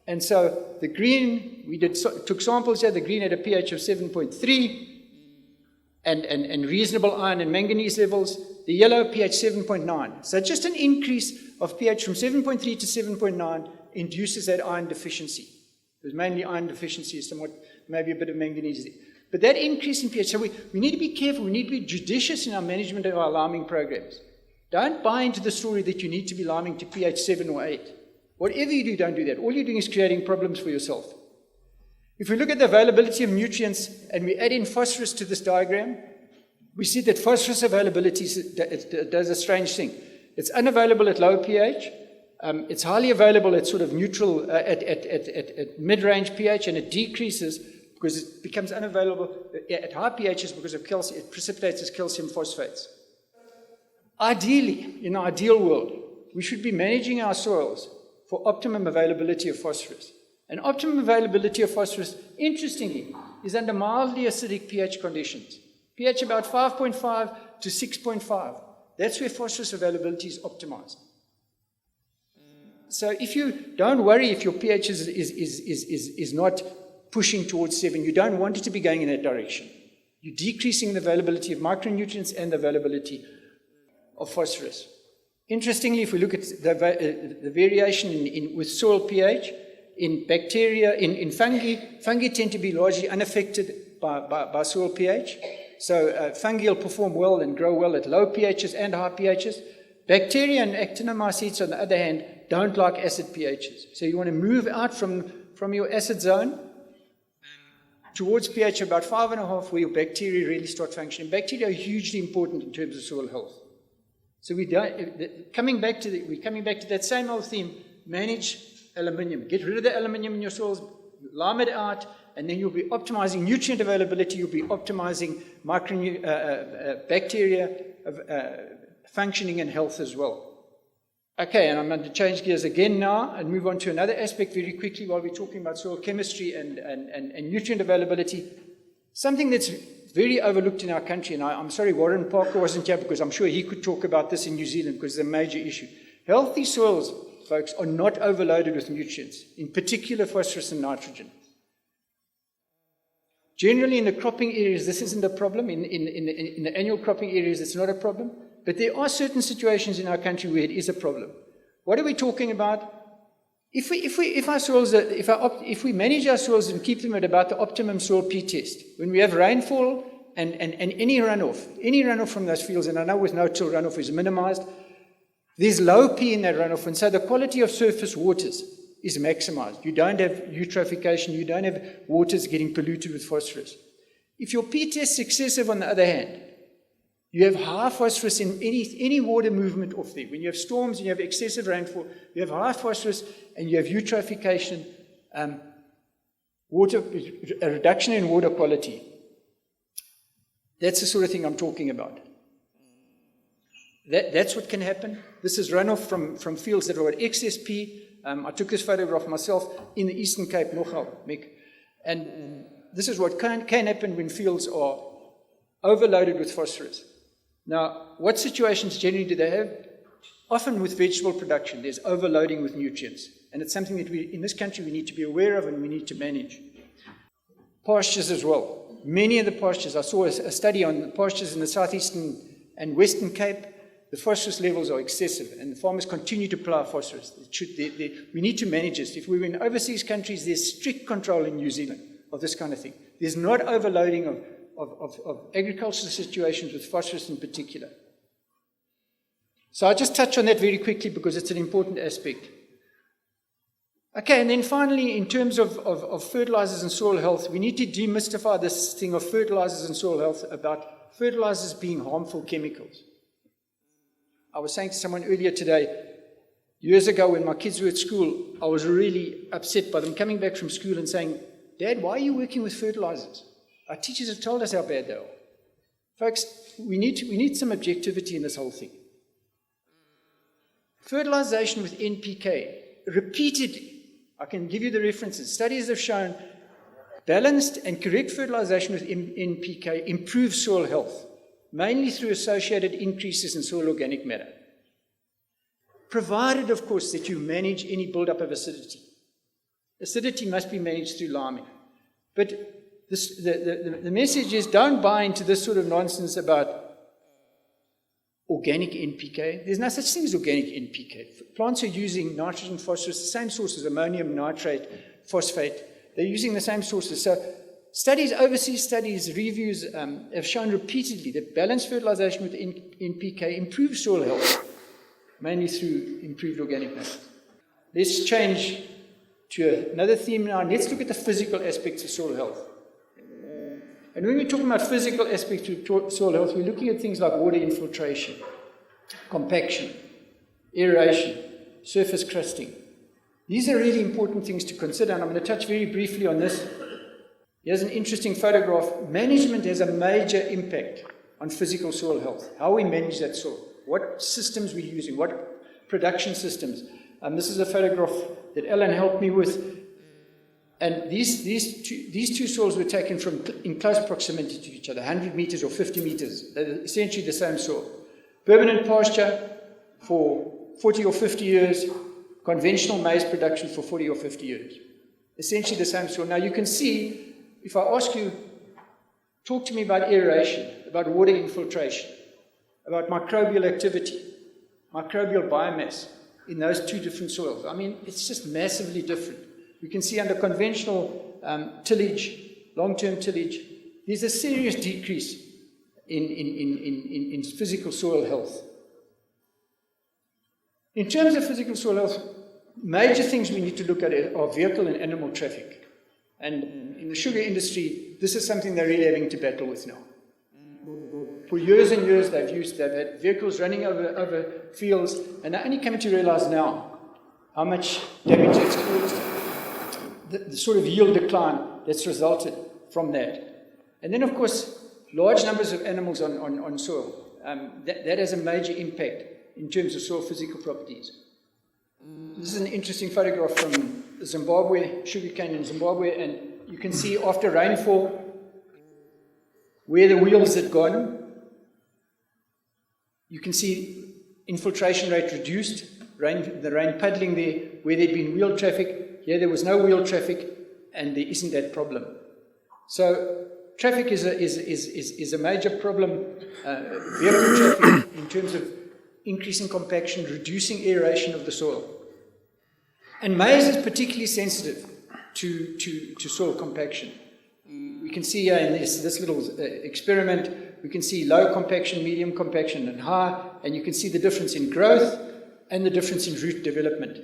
And so the green, took samples here, the green had a pH of 7.3, and reasonable iron and manganese levels. The yellow, pH 7.9. So just an increase of pH from 7.3 to 7.9 induces that iron deficiency. There's mainly iron deficiency, somewhat, maybe a bit of manganese there. But that increase in pH, so we need to be careful, we need to be judicious in our management of our liming programs. Don't buy into the story that you need to be liming to pH 7 or 8. Whatever you do, don't do that. All you're doing is creating problems for yourself. If we look at the availability of nutrients and we add in phosphorus to this diagram, we see that phosphorus availability does a strange thing. It's unavailable at low pH. It's highly available at sort of neutral, at mid-range pH, and it decreases because it becomes unavailable at high pHs because of calcium. It precipitates as calcium phosphates. Ideally, in our ideal world, we should be managing our soils for optimum availability of phosphorus. And optimum availability of phosphorus, interestingly, is under mildly acidic pH conditions. pH about 5.5 to 6.5. That's where phosphorus availability is optimized. So if you don't worry if your pH is not pushing towards 7, you don't want it to be going in that direction. You're decreasing the availability of micronutrients and the availability of phosphorus. Interestingly, if we look at the variation with soil pH, in bacteria, in fungi tend to be largely unaffected by soil pH. So fungi will perform well and grow well at low pHs and high pHs. Bacteria and actinomycetes, on the other hand, don't like acid pHs. So you want to move out from your acid zone towards pH about 5.5, where your bacteria really start functioning. Bacteria are hugely important in terms of soil health. So we're coming back to that same old theme: manage aluminium. Get rid of the aluminium in your soils, lime it out, and then you'll be optimizing nutrient availability, you'll be optimizing bacteria functioning and health as well. Okay, and I'm going to change gears again now and move on to another aspect very quickly while we're talking about soil chemistry and nutrient availability. Something that's very overlooked in our country, and I'm sorry Warren Parker wasn't here because I'm sure he could talk about this in New Zealand because it's a major issue. Healthy soils, folks, are not overloaded with nutrients, in particular phosphorus and nitrogen. Generally in the cropping areas, this isn't a problem. In the annual cropping areas, it's not a problem. But there are certain situations in our country where it is a problem. What are we talking about? If we manage our soils and keep them at about the optimum soil p-test, when we have rainfall and any runoff from those fields, and I know with no-till runoff is minimized, there's low P in that runoff, and so the quality of surface waters is maximized. You don't have eutrophication, you don't have waters getting polluted with phosphorus. If your p-test is excessive, on the other hand, you have high phosphorus in any water movement off there. When you have storms and you have excessive rainfall, you have high phosphorus and you have eutrophication, a reduction in water quality. That's the sort of thing I'm talking about. That's what can happen. This is runoff from fields that are at excess P. I took this photograph myself in the Eastern Cape, Nogal, Mick. And this is what can happen when fields are overloaded with phosphorus. Now, what situations generally do they have? Often with vegetable production, there's overloading with nutrients. And it's something that in this country, we need to be aware of and we need to manage. Pastures as well. Many of the pastures, I saw a study on the pastures in the southeastern and western Cape, the phosphorus levels are excessive and the farmers continue to apply phosphorus. We need to manage this. If we were in overseas countries, there's strict control in New Zealand of this kind of thing. There's not overloading of agricultural situations with phosphorus in particular. So I'll just touch on that very quickly because it's an important aspect. Okay, and then finally, in terms of fertilizers and soil health, we need to demystify this thing of fertilizers and soil health about fertilizers being harmful chemicals. I was saying to someone earlier today, years ago when my kids were at school, I was really upset by them coming back from school and saying, Dad, why are you working with fertilizers? Our teachers have told us how bad they are. Folks, we need some objectivity in this whole thing. Fertilization with NPK, repeatedly, I can give you the references. Studies have shown balanced and correct fertilization with NPK improves soil health, mainly through associated increases in soil organic matter. Provided, of course, that you manage any buildup of acidity. Acidity must be managed through liming. But the message is don't buy into this sort of nonsense about organic NPK. There's no such thing as organic NPK. Plants are using nitrogen, phosphorus, the same sources, ammonium nitrate, phosphate. They're using the same sources. So overseas studies, reviews have shown repeatedly that balanced fertilization with NPK improves soil health, mainly through improved organic matter. Let's change to another theme now. Let's look at the physical aspects of soil health. And when we're talking about physical aspects of soil health, we're looking at things like water infiltration, compaction, aeration, surface crusting. These are really important things to consider, and I'm going to touch very briefly on this. Here's an interesting photograph. Management has a major impact on physical soil health, how we manage that soil, what systems we're using, what production systems. This is a photograph that Ellen helped me with. And these two soils were taken in close proximity to each other, 100 meters or 50 meters. They're essentially the same soil. Permanent pasture for 40 or 50 years, conventional maize production for 40 or 50 years. Essentially the same soil. Now you can see, if I ask you, talk to me about aeration, about water infiltration, about microbial activity, microbial biomass in those two different soils. I mean, it's just massively different. We can see under conventional tillage, long-term tillage, there's a serious decrease in physical soil health. In terms of physical soil health, major things we need to look at are vehicle and animal traffic. And in the sugar industry, this is something they're really having to battle with now. For years and years, they've had vehicles running over fields, and they're only coming to realize now how much damage it's caused. The sort of yield decline that's resulted from that. And then, of course, large numbers of animals on soil. That has a major impact in terms of soil physical properties. This is an interesting photograph from Zimbabwe, sugarcane in Zimbabwe, and you can see after rainfall where the wheels had gone. You can see infiltration rate reduced, the rain puddling there, where there'd been wheel traffic. Here there was no wheel traffic, and there isn't that problem. So traffic is a major problem. Vehicle traffic in terms of increasing compaction, reducing aeration of the soil. And maize is particularly sensitive to soil compaction. We can see here in this little experiment, we can see low compaction, medium compaction, and high, and you can see the difference in growth and the difference in root development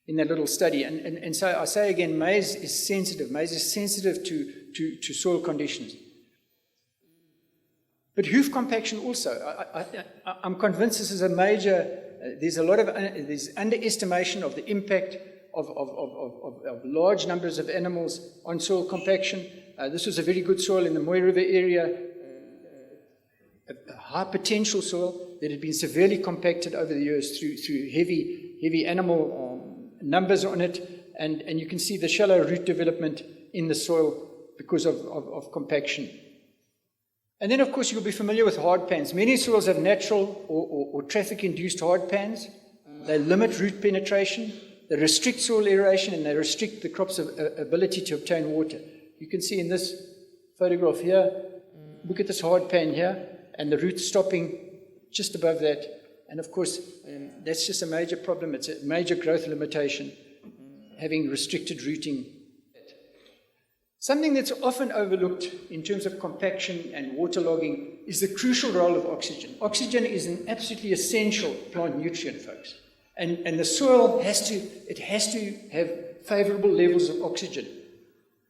in that little study. And so I say again, maize is sensitive. Maize is sensitive to soil conditions. But hoof compaction also. I'm convinced this is a major, there's underestimation of the impact of large numbers of animals on soil compaction. This was a very good soil in the Mooi River area, a high potential soil that had been severely compacted over the years through heavy animal numbers on it, and you can see the shallow root development in the soil because of compaction. And then, of course, you'll be familiar with hard pans. Many soils have natural or traffic-induced hard pans. They limit root penetration, they restrict soil aeration, and they restrict the crop's ability to obtain water. You can see in this photograph here, look at this hard pan here, and the roots stopping just above that. And of course, that's just a major problem. It's a major growth limitation, having restricted rooting. Something that's often overlooked in terms of compaction and waterlogging is the crucial role of oxygen. Oxygen is an absolutely essential plant nutrient, folks. And the soil has to have favorable levels of oxygen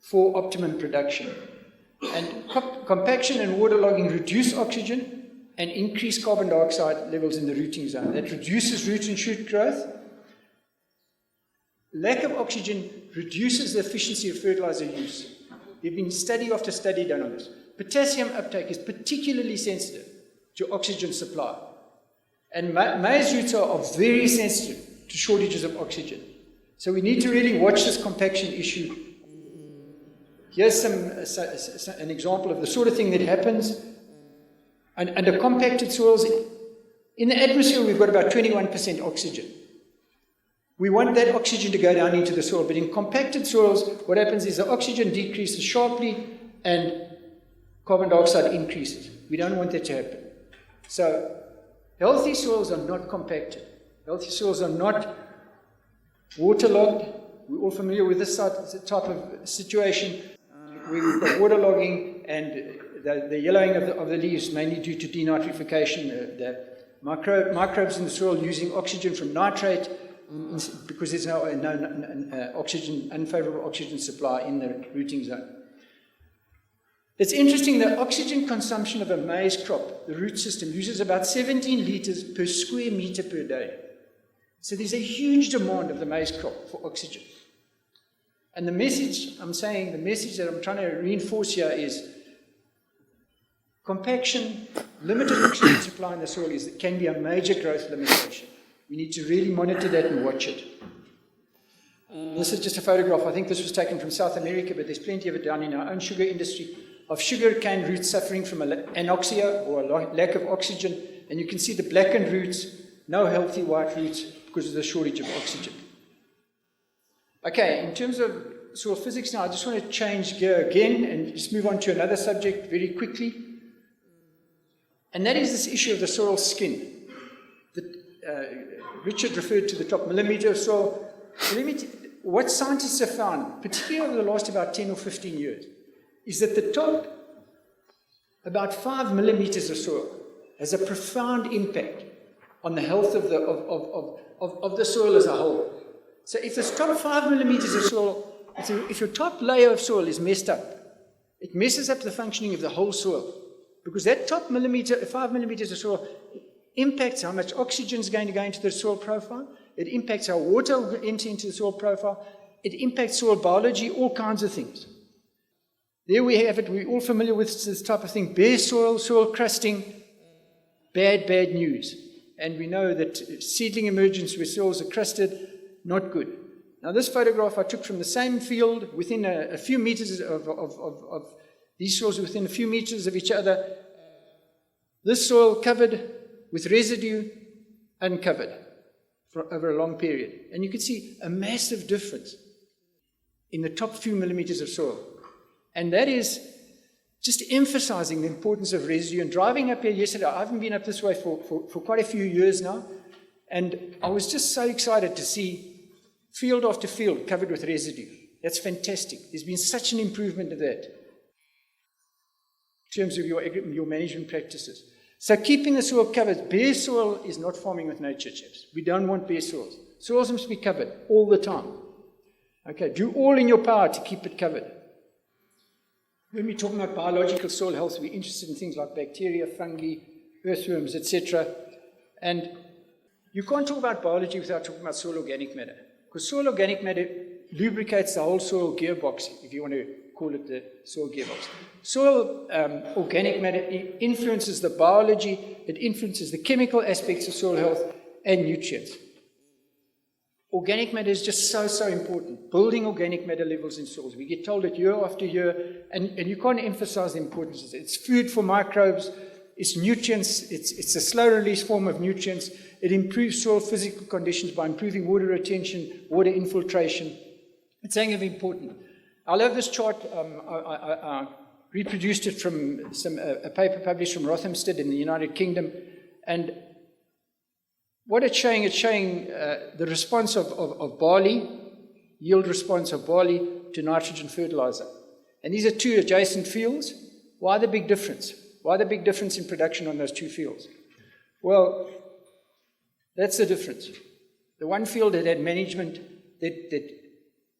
for optimum production. And compaction and waterlogging reduce oxygen and increase carbon dioxide levels in the rooting zone. That reduces root and shoot growth. Lack of oxygen reduces the efficiency of fertilizer use. There have been study after study done on this. Potassium uptake is particularly sensitive to oxygen supply. And maize roots are very sensitive to shortages of oxygen. So we need to really watch this compaction issue. Here's an example of the sort of thing that happens. Under compacted soils, in the atmosphere we've got about 21% oxygen. We want that oxygen to go down into the soil, but in compacted soils, what happens is the oxygen decreases sharply and carbon dioxide increases. We don't want that to happen. So, healthy soils are not compacted. Healthy soils are not waterlogged. We're all familiar with this type of situation. We've got waterlogging and the yellowing of the leaves, mainly due to denitrification. The microbes in the soil using oxygen from nitrate, because there's no unfavorable oxygen supply in the rooting zone. It's interesting that oxygen consumption of a maize crop, the root system, uses about 17 liters per square meter per day. So there's a huge demand of the maize crop for oxygen. And the message that I'm trying to reinforce here is compaction, limited oxygen supply in the soil can be a major growth limitation. We need to really monitor that and watch it. This is just a photograph. I think this was taken from South America, but there's plenty of it down in our own sugar industry, of sugar cane roots suffering from anoxia or a lack of oxygen. And you can see the blackened roots, no healthy white roots because of the shortage of oxygen. Okay, in terms of soil physics now, I just want to change gear again and just move on to another subject very quickly. And that is this issue of the soil skin. Richard referred to the top millimeter of soil. What scientists have found, particularly over the last about 10 or 15 years, is that the top about 5 millimeters of soil has a profound impact on the health of the soil as a whole. So if the top 5 millimeters of soil, if your top layer of soil is messed up, it messes up the functioning of the whole soil. Because that top 5 millimeters of soil impacts how much oxygen is going to go into the soil profile. It impacts how water will enter into the soil profile. It impacts soil biology, all kinds of things. There we have it. We're all familiar with this type of thing. Bare soil, soil crusting, bad news. And we know that seedling emergence where soils are crusted, not good. Now this photograph I took from the same field within a few meters of these soils within a few meters of each other. This soil covered with residue, uncovered for over a long period. And you can see a massive difference in the top few millimeters of soil. And that is just emphasizing the importance of residue. And driving up here yesterday, I haven't been up this way for quite a few years now, and I was just so excited to see field after field covered with residue. That's fantastic. There's been such an improvement in that in terms of your management practices. So keeping the soil covered. Bare soil is not farming with nature, chaps. We don't want bare soils. Soils must be covered all the time. Okay, do all in your power to keep it covered. When we're talking about biological soil health, we're interested in things like bacteria, fungi, earthworms, etc. And you can't talk about biology without talking about soil organic matter. Because soil organic matter lubricates the whole soil gearbox, if you want to call it the soil gearbox. Soil organic matter influences the biology, it influences the chemical aspects of soil health and nutrients. Organic matter is just so important. Building organic matter levels in soils. We get told it year after year, and you can't emphasize the importance of it. It's food for microbes, it's nutrients, it's a slow release form of nutrients. It improves soil physical conditions by improving water retention, water infiltration. It's saying of important. I love this chart. I reproduced it from a paper published from Rothamsted in the United Kingdom. And what it's showing the response of barley, yield response of barley to nitrogen fertilizer. And these are two adjacent fields. Why the big difference? Why the big difference in production on those two fields? Well, that's the difference. The one field that had management that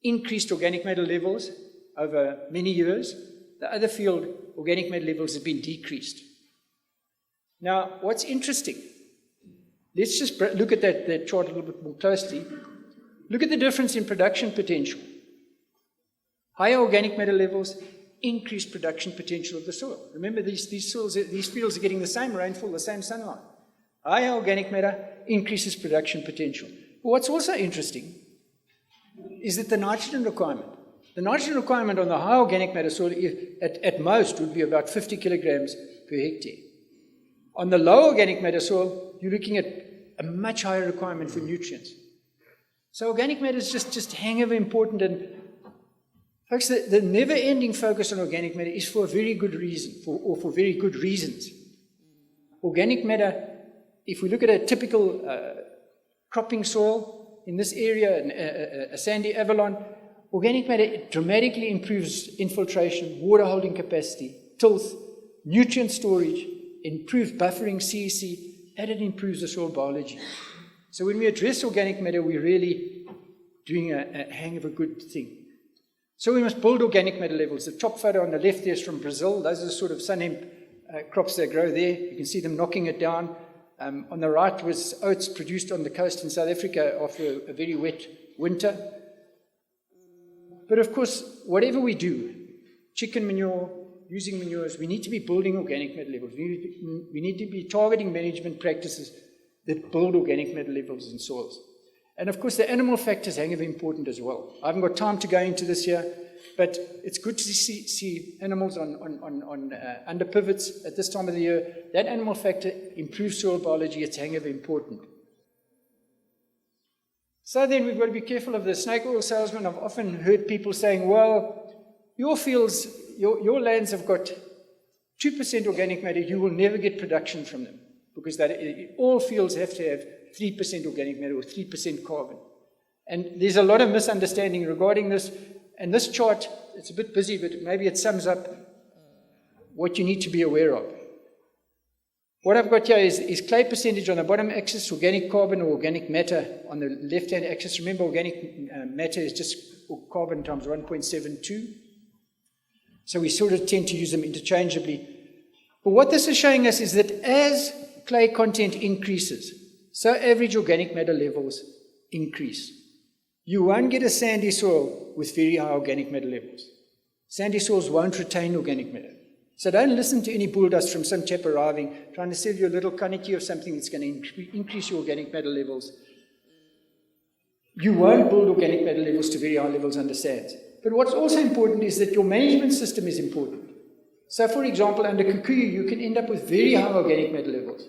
increased organic matter levels over many years. The other field, organic matter levels have been decreased. Now, what's interesting, let's just look at that chart a little bit more closely. Look at the difference in production potential. Higher organic matter levels increase production potential of the soil. Remember, these fields are getting the same rainfall, the same sunlight. Higher organic matter increases production potential. But what's also interesting is that the nitrogen requirement on the high organic matter soil at most would be about 50 kilograms per hectare. On the low organic matter soil, you're looking at a much higher requirement for nutrients. So organic matter is just hang of important. And folks, the never-ending focus on organic matter is for a very good reason, for very good reasons. Organic matter, if we look at a typical cropping soil in this area, a sandy Avalon, organic matter dramatically improves infiltration, water holding capacity, tilth, nutrient storage, improved buffering, CEC, and it improves the soil biology. So when we address organic matter, we're really doing a hang of a good thing. So we must build organic matter levels. The top photo on the left there is from Brazil. Those are the sort of sun hemp crops that grow there. You can see them knocking it down. On the right was oats produced on the coast in South Africa after a very wet winter. But of course, whatever we do, chicken manure, using manures, we need to be building organic matter levels. We need to be targeting management practices that build organic matter levels in soils. And of course, the animal factors hang of important as well. I haven't got time to go into this here, but it's good to see animals on under pivots at this time of the year. That animal factor improves soil biology. It's hang of important. So then we've got to be careful of the snake oil salesman. I've often heard people saying, well, your fields, your lands have got 2% organic matter. You will never get production from them because all fields have to have 3% organic matter or 3% carbon. And there's a lot of misunderstanding regarding this. And this chart, it's a bit busy, but maybe it sums up what you need to be aware of. What I've got here is clay percentage on the bottom axis, organic carbon or organic matter on the left-hand axis. Remember, organic matter is just carbon times 1.72. So we sort of tend to use them interchangeably. But what this is showing us is that as clay content increases, so average organic matter levels increase. You won't get a sandy soil with very high organic matter levels. Sandy soils won't retain organic matter. So don't listen to any bulldust from some chap arriving, trying to sell you a little kaniki of something that's going to increase your organic matter levels. You won't build organic matter levels to very high levels under sands. But what's also important is that your management system is important. So for example, under Kikuyu, you can end up with very high organic matter levels.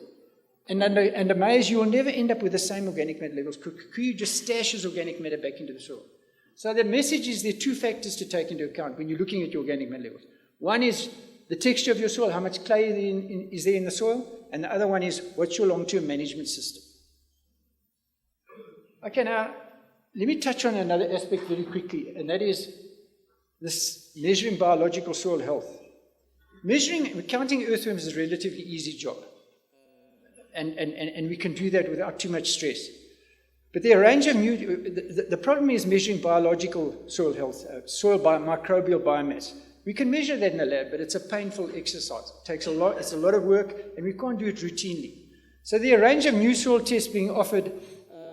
And under maize, you will never end up with the same organic matter levels. Kikuyu just stashes organic matter back into the soil. So the message is there are two factors to take into account when you're looking at your organic matter levels. One is the texture of your soil, how much clay is there in the soil, and the other one is what's your long-term management system. Okay, now let me touch on another aspect very quickly, and that is this measuring biological soil health. Counting earthworms is a relatively easy job, and we can do that without too much stress. But there are a range of the problem is measuring biological soil health, microbial biomass. We can measure that in the lab, but it's a painful exercise. It takes a lot, it's a lot of work, and we can't do it routinely. So there are a range of new soil tests being offered,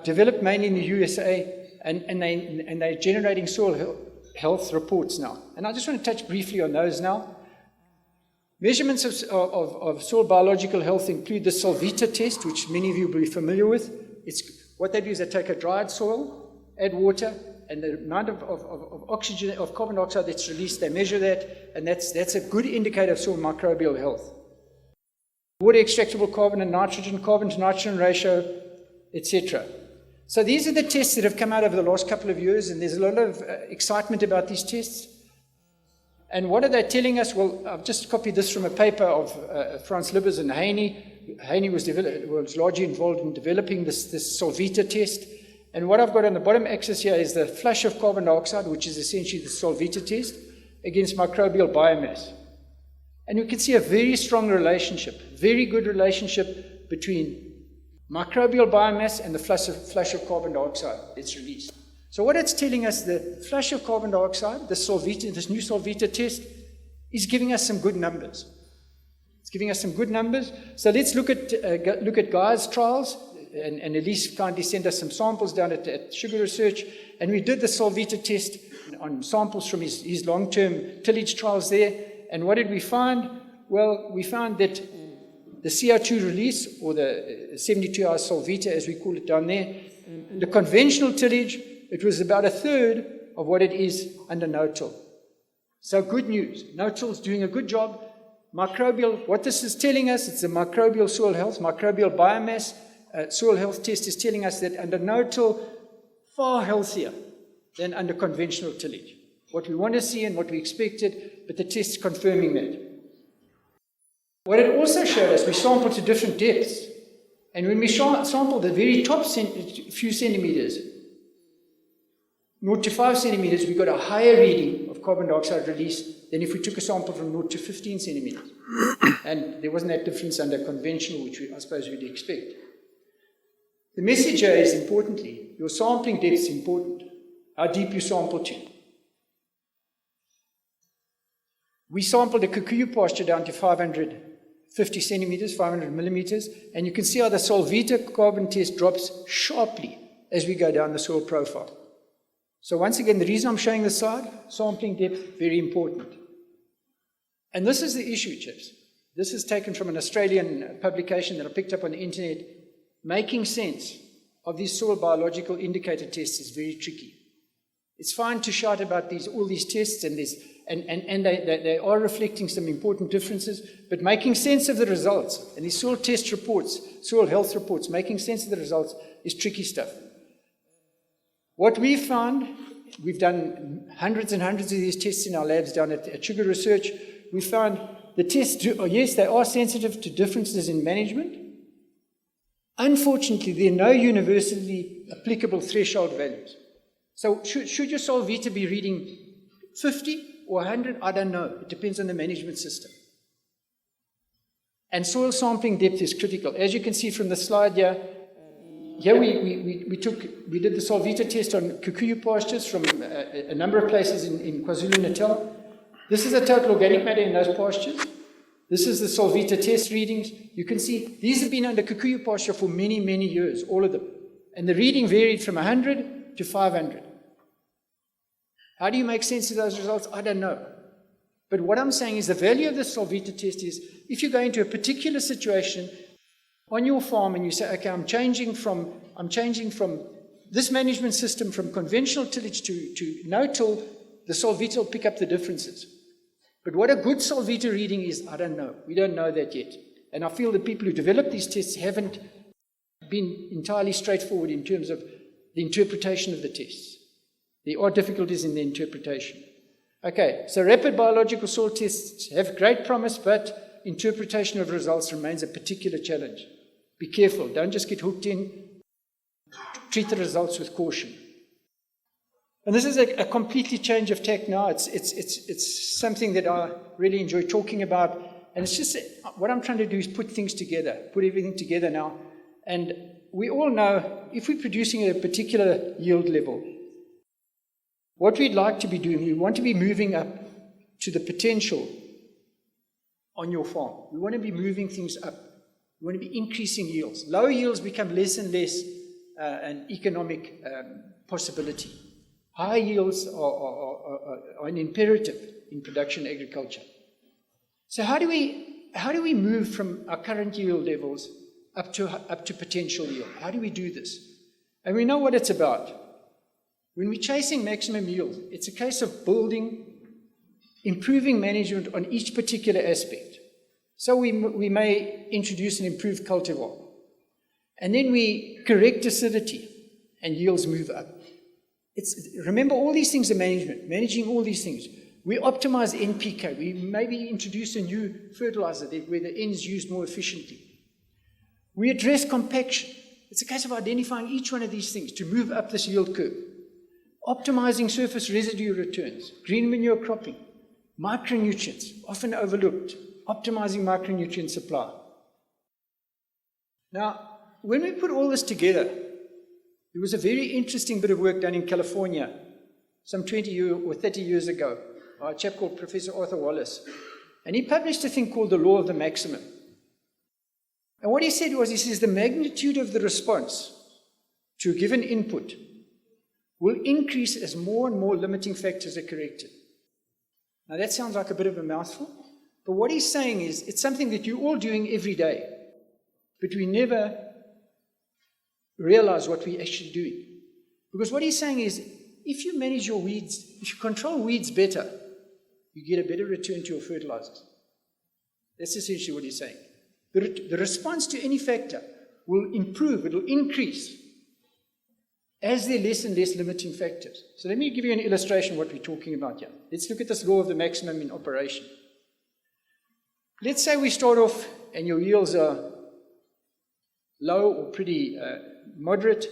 developed mainly in the USA, and they're generating soil health reports now. And I just want to touch briefly on those now. Measurements of soil biological health include the Solvita test, which many of you will be familiar with. What they do is they take a dried soil, add water, and the amount of oxygen, of carbon dioxide that's released, they measure that, and that's a good indicator of soil microbial health. Water extractable carbon to nitrogen ratio, etc. So these are the tests that have come out over the last couple of years, and there's a lot of excitement about these tests. And what are they telling us? Well, I've just copied this from a paper of Franz Libbers and Haney. Haney was largely involved in developing this Solvita test. And what I've got on the bottom axis here is the flush of carbon dioxide, which is essentially the Solvita test, against microbial biomass. And you can see a very strong relationship, very good relationship between microbial biomass and the flush of carbon dioxide that's released. So what it's telling us, the flush of carbon dioxide, this new Solvita test, is giving us some good numbers. It's giving us some good numbers. So let's look at Guy's trials, and Elise kindly sent us some samples down at Sugar Research, and we did the Solvita test on samples from his long-term tillage trials there. And what did we find? Well, we found that the CO2 release, or the 72-hour Solvita, as we call it down there, the conventional tillage, it was about a third of what it is under no-till. So good news. No-till is doing a good job. Microbial, what this is telling us, it's a microbial soil health, microbial biomass. Soil health test is telling us that under no-till, far healthier than under conventional tillage. What we want to see and what we expected, but the test is confirming that. What it also showed us, we sampled to different depths. And when we sampled the very top few centimeters, 0 to 5 centimeters, we got a higher reading of carbon dioxide release than if we took a sample from 0 to 15 centimeters. And there wasn't that difference under conventional, which I suppose we'd expect. The message here is, importantly, your sampling depth is important, how deep you sample to. We sampled a Kikuyu pasture down to 550 centimeters, 500 millimeters, and you can see how the Solvita carbon test drops sharply as we go down the soil profile. So once again, the reason I'm showing this slide, sampling depth, very important. And this is the issue, chaps. This is taken from an Australian publication that I picked up on the internet. Making sense of these soil biological indicator tests is very tricky. It's fine to shout about all these tests, and they are reflecting some important differences, but making sense of the results, and these soil test reports, soil health reports, making sense of the results is tricky stuff. What we found, we've done hundreds and hundreds of these tests in our labs down at Sugar Research. We found the tests, yes, they are sensitive to differences in management. Unfortunately, there are no universally applicable threshold values. So should your Solvita be reading 50 or 100? I don't know. It depends on the management system. And soil sampling depth is critical. As you can see from the slide here, we did the Solvita test on Kikuyu pastures from a number of places in KwaZulu-Natal. This is the total organic matter in those pastures. This is the Solvita test readings. You can see these have been under Kikuyu pasture for many, many years, all of them. And the reading varied from 100 to 500. How do you make sense of those results? I don't know. But what I'm saying is the value of the Solvita test is if you go into a particular situation on your farm and you say, okay, I'm changing from this management system from conventional tillage to no-till, the Solvita will pick up the differences. But what a good Solvita reading is, I don't know. We don't know that yet. And I feel the people who developed these tests haven't been entirely straightforward in terms of the interpretation of the tests. There are difficulties in the interpretation. Okay, so rapid biological soil tests have great promise, but interpretation of results remains a particular challenge. Be careful. Don't just get hooked in. Treat the results with caution. And this is a completely change of tack now. It's something that I really enjoy talking about. And it's just what I'm trying to do is put things together, put everything together now. And we all know if we're producing at a particular yield level, what we'd like to be doing, we want to be moving up to the potential on your farm. We want to be moving things up. We want to be increasing yields. Low yields become less and less an economic possibility. High yields are an imperative in production agriculture. So how do we move from our current yield levels up to potential yield? How do we do this? And we know what it's about. When we're chasing maximum yield, it's a case of improving management on each particular aspect. So we may introduce an improved cultivar, and then we correct acidity, and yields move up. Remember, all these things are managing all these things. We optimize NPK. We maybe introduce a new fertilizer where the N is used more efficiently. We address compaction. It's a case of identifying each one of these things to move up this yield curve. Optimizing surface residue returns, green manure cropping, micronutrients, often overlooked, optimizing micronutrient supply. Now, when we put all this together, there was a very interesting bit of work done in California some 20 or 30 years ago by a chap called Professor Arthur Wallace. And he published a thing called the law of the maximum. And what he said was, he says the magnitude of the response to a given input will increase as more and more limiting factors are corrected. Now that sounds like a bit of a mouthful, but what he's saying is it's something that you're all doing every day, but we never realize what we're actually doing. Because what he's saying is, if you manage your weeds, if you control weeds better, you get a better return to your fertilizers. That's essentially what he's saying. The response to any factor will improve, it will increase as there are less and less limiting factors. So let me give you an illustration of what we're talking about here. Let's look at this law of the maximum in operation. Let's say we start off and your yields are low or pretty moderate,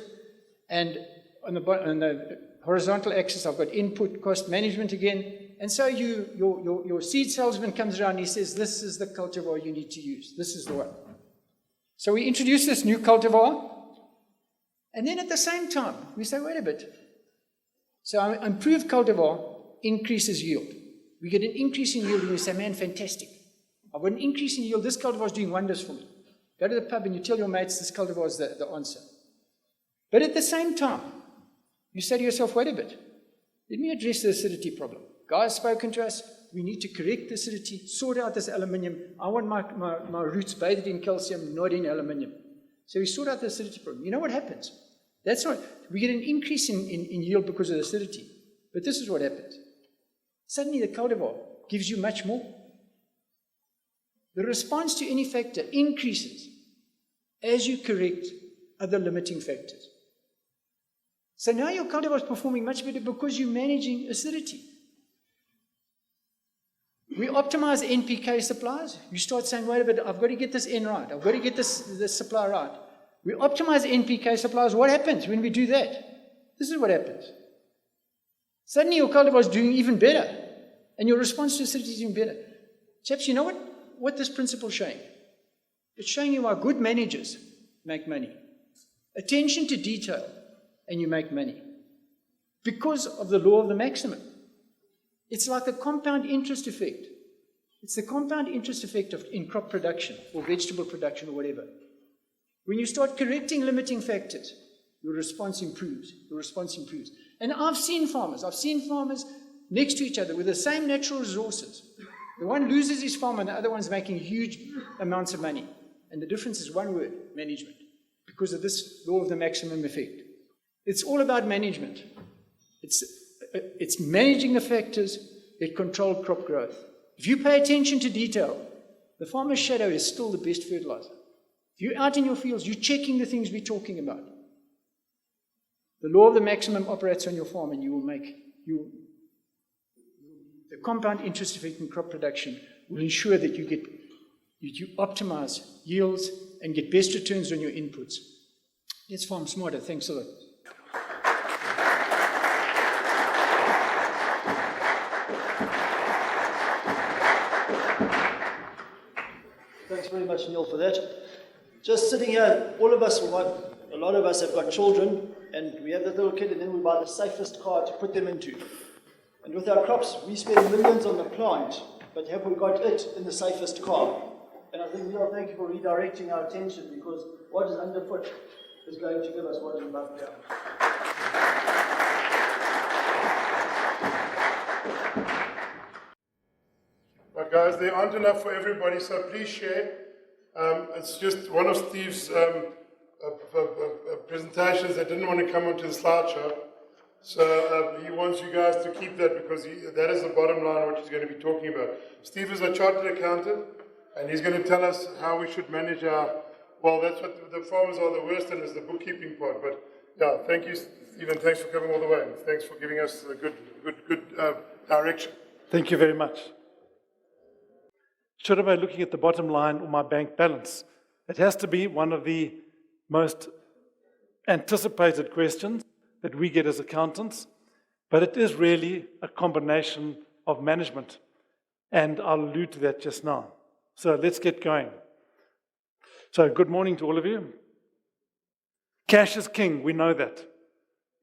and on the horizontal axis I've got input cost management again, and so your seed salesman comes around and he says, this is the cultivar you need to use, this is the one. So we introduce this new cultivar, and then at the same time we say, wait a bit, so our improved cultivar increases yield. We get an increase in yield and we say, man, fantastic, I've got an increase in yield, this cultivar is doing wonders for me. Go to the pub and you tell your mates this cultivar is the answer. But at the same time, you say to yourself, wait a bit, let me address the acidity problem. Guy's spoken to us, we need to correct the acidity, sort out this aluminium. I want my roots bathed in calcium, not in aluminium. So we sort out the acidity problem. You know what happens? That's not, we get an increase in yield because of the acidity. But this is what happens. Suddenly the cultivar gives you much more. The response to any factor increases as you correct other limiting factors. So now your cultivar is performing much better because you're managing acidity. We optimize NPK supplies. You start saying, wait a minute, I've got to get this N right. I've got to get this supply right. We optimize NPK supplies. What happens when we do that? This is what happens. Suddenly your cultivar is doing even better, and your response to acidity is even better. Chaps, you know what this principle is showing? It's showing you how good managers make money. Attention to detail, and you make money. Because of the law of the maximum. It's like a compound interest effect. It's the compound interest effect in crop production, or vegetable production, or whatever. When you start correcting limiting factors, your response improves. Your response improves. And I've seen farmers next to each other with the same natural resources. The one loses his farm and the other one's making huge amounts of money. And the difference is one word, management, because of this law of the maximum effect. It's all about management. It's managing the factors that control crop growth. If you pay attention to detail, the farmer's shadow is still the best fertilizer. If you're out in your fields, you're checking the things we're talking about. The law of the maximum operates on your farm, and you will the compound interest effect in crop production will ensure that you optimize yields and get best returns on your inputs. Let's farm smarter. Thanks a lot. Thanks very much, Neil, for that. Just sitting here, all of us, a lot of us have got children, and we have that little kid, and then we buy the safest car to put them into. And with our crops, we spend millions on the plant, but have we got it in the safest car? And I think, Neil, thank you for redirecting our attention, because what is underfoot is going to give us what is above ground. Right, guys, there aren't enough for everybody, so please share. It's just one of Steve's presentations that didn't want to come onto the slideshow. So he wants you guys to keep that because that is the bottom line, what he's going to be talking about. Steve is a chartered accountant, and he's going to tell us how we should manage our, well, that's what the farmers are the worst in, is the bookkeeping part. But yeah, thank you, Stephen. Thanks for coming all the way, and thanks for giving us a good direction. Thank you very much. Should I be looking at the bottom line or my bank balance? It has to be one of the most anticipated questions that we get as accountants, but it is really a combination of management, and I'll allude to that just now. So let's get going. So good morning to all of you. Cash is king, we know that.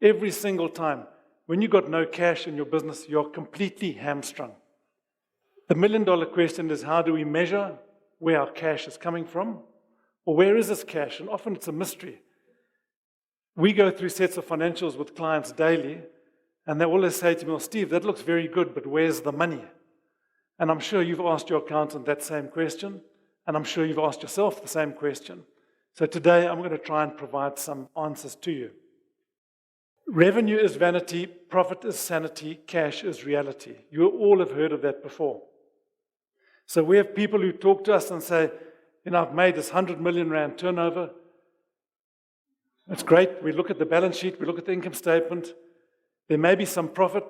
Every single time. When you've got no cash in your business, you're completely hamstrung. The million-dollar question is, how do we measure where our cash is coming from? Or where is this cash? And often it's a mystery. We go through sets of financials with clients daily, and they always say to me, well, Steve, that looks very good, but where's the money? And I'm sure you've asked your accountant that same question, and I'm sure you've asked yourself the same question. So today I'm going to try and provide some answers to you. Revenue is vanity, profit is sanity, cash is reality. You all have heard of that before. So we have people who talk to us and say, I've made this 100 million rand turnover. It's great. We look at the balance sheet, we look at the income statement. There may be some profit,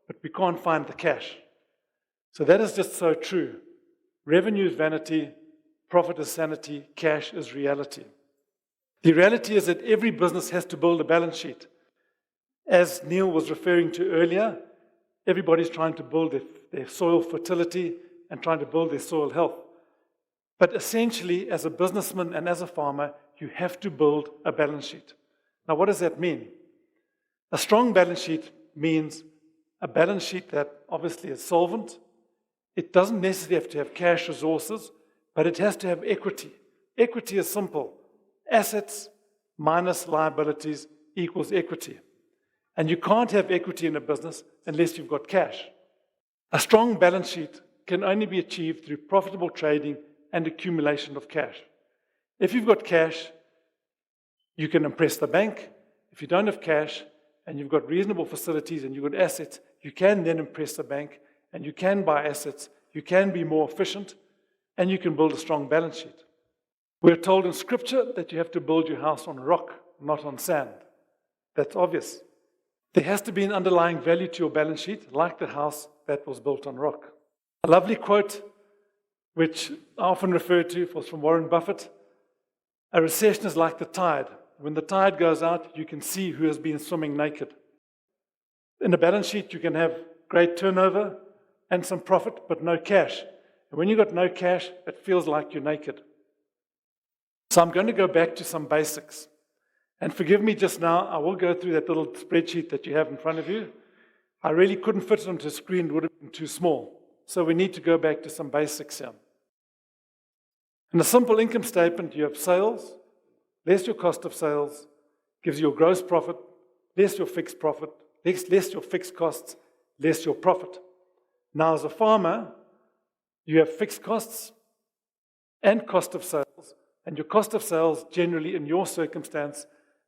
but we can't find the cash. So that is just so true. Revenue is vanity, profit is sanity, cash is reality. The reality is that every business has to build a balance sheet. As Neil was referring to earlier, everybody's trying to build their soil fertility and trying to build their soil health. But essentially, as a businessman and as a farmer, you have to build a balance sheet. Now, what does that mean? A strong balance sheet means a balance sheet that obviously is solvent. It doesn't necessarily have to have cash resources, but it has to have equity. Equity is simple. Assets minus liabilities equals equity. And you can't have equity in a business unless you've got cash. A strong balance sheet can only be achieved through profitable trading and accumulation of cash. If you've got cash, you can impress the bank. If you don't have cash and you've got reasonable facilities and you've got assets, you can then impress the bank and you can buy assets, you can be more efficient, and you can build a strong balance sheet. We're told in Scripture that you have to build your house on rock, not on sand. That's obvious. There has to be an underlying value to your balance sheet, like the house that was built on rock. A lovely quote, which I often refer to, was from Warren Buffett. A recession is like the tide. When the tide goes out, you can see who has been swimming naked. In a balance sheet, you can have great turnover and some profit, but no cash. And when you've got no cash, it feels like you're naked. So I'm going to go back to some basics. And forgive me just now, I will go through that little spreadsheet that you have in front of you. I really couldn't fit it onto a screen, it would have been too small. So we need to go back to some basics here. In a simple income statement, you have sales, less your cost of sales, gives you your gross profit, less your fixed profit, less your fixed costs, less your profit. Now, as a farmer, you have fixed costs and cost of sales, and your cost of sales generally in your circumstance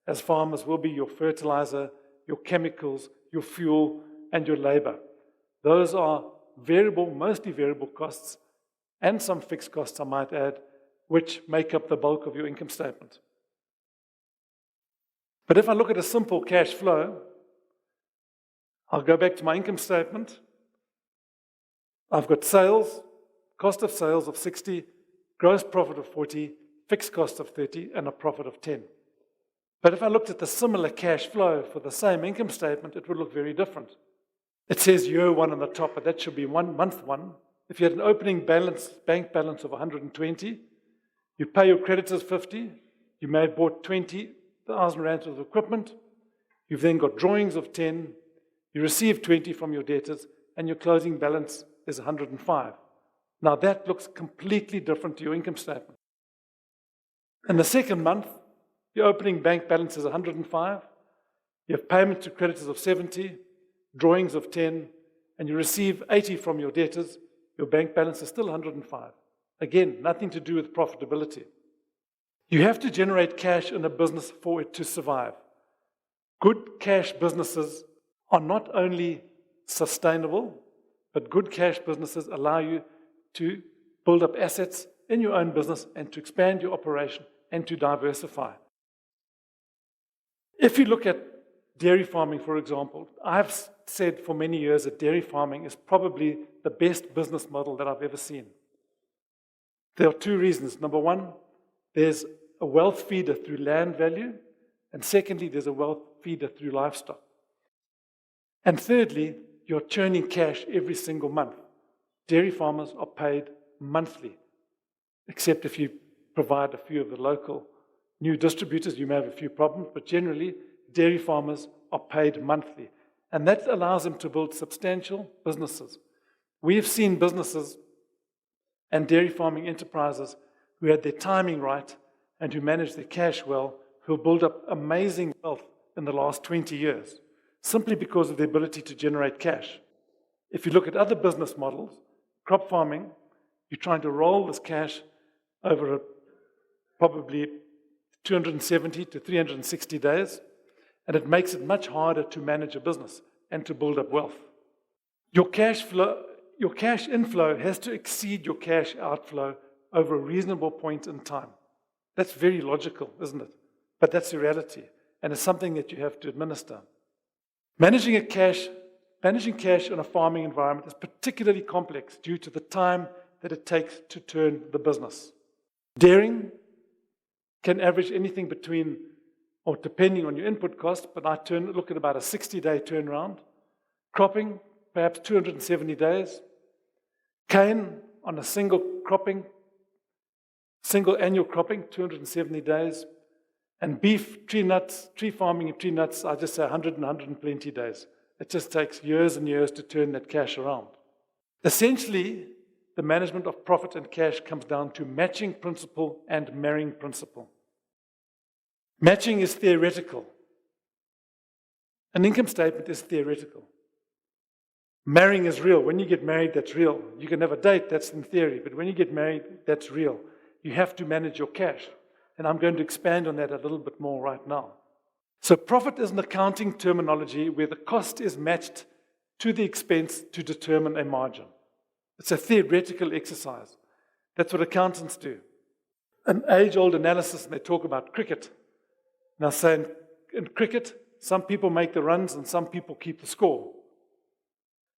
as farmers will be your fertilizer, your chemicals, your fuel, and your labor. Those are variable, mostly variable costs, and some fixed costs, I might add, which make up the bulk of your income statement. But if I look at a simple cash flow, I'll go back to my income statement. I've got sales, cost of sales of 60, gross profit of 40, fixed cost of 30, and a profit of 10. But if I looked at the similar cash flow for the same income statement, it would look very different. It says year one on the top, but that should be month one. If you had an opening balance, bank balance of 120, you pay your creditors 50, you may have bought 20,000 rand worth of equipment, you've then got drawings of 10, you receive 20 from your debtors, and your closing balance is 105. Now that looks completely different to your income statement. In the second month, your opening bank balance is 105, you have payment to creditors of 70, drawings of 10, and you receive 80 from your debtors, your bank balance is still 105. Again, nothing to do with profitability. You have to generate cash in a business for it to survive. Good cash businesses are not only sustainable, but good cash businesses allow you to build up assets in your own business and to expand your operation and to diversify. If you look at dairy farming, for example, I've said for many years that dairy farming is probably the best business model that I've ever seen. There are two reasons. Number one, there's a wealth feeder through land value, and secondly, there's a wealth feeder through livestock. And thirdly, you're churning cash every single month. Dairy farmers are paid monthly, except if you provide a few of the local new distributors, you may have a few problems, but generally, dairy farmers are paid monthly. And that allows them to build substantial businesses. We have seen businesses and dairy farming enterprises who had their timing right and who managed their cash well, who built up amazing wealth in the last 20 years, simply because of the ability to generate cash. If you look at other business models, crop farming, you're trying to roll this cash over probably 270 to 360 days, and it makes it much harder to manage a business and to build up wealth. Your cash inflow has to exceed your cash outflow over a reasonable point in time. That's very logical, isn't it? But that's the reality, and it's something that you have to administer. Managing cash in a farming environment is particularly complex due to the time that it takes to turn the business. Dairying can average anything between, or depending on your input cost, but I look at about a 60-day turnaround. Cropping, perhaps 270 days. Cane on a single annual cropping, 270 days. And beef, tree farming and tree nuts, I just say 100 and 120 days. It just takes years and years to turn that cash around. Essentially, the management of profit and cash comes down to matching principle and marrying principle. Matching is theoretical. An income statement is theoretical. Marrying is real. When you get married, that's real. You can have a date, that's in theory, but when you get married, that's real. You have to manage your cash. And I'm going to expand on that a little bit more right now. So profit is an accounting terminology where the cost is matched to the expense to determine a margin. It's a theoretical exercise. That's what accountants do. An age-old analysis, and they talk about cricket. Now, say in cricket, some people make the runs and some people keep the score.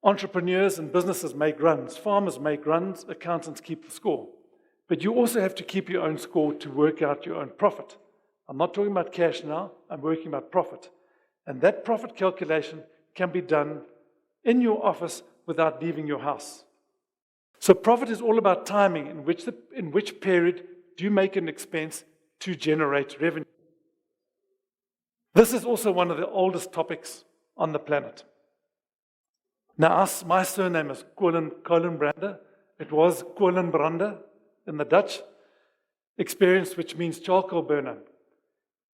Entrepreneurs and businesses make runs. Farmers make runs. Accountants keep the score. But you also have to keep your own score to work out your own profit. I'm not talking about cash now. I'm working about profit. And that profit calculation can be done in your office without leaving your house. So profit is all about timing. In which period do you make an expense to generate revenue? This is also one of the oldest topics on the planet. Now, my surname is Kolenbrander. It was Kolenbrander in the Dutch experience, which means charcoal burner.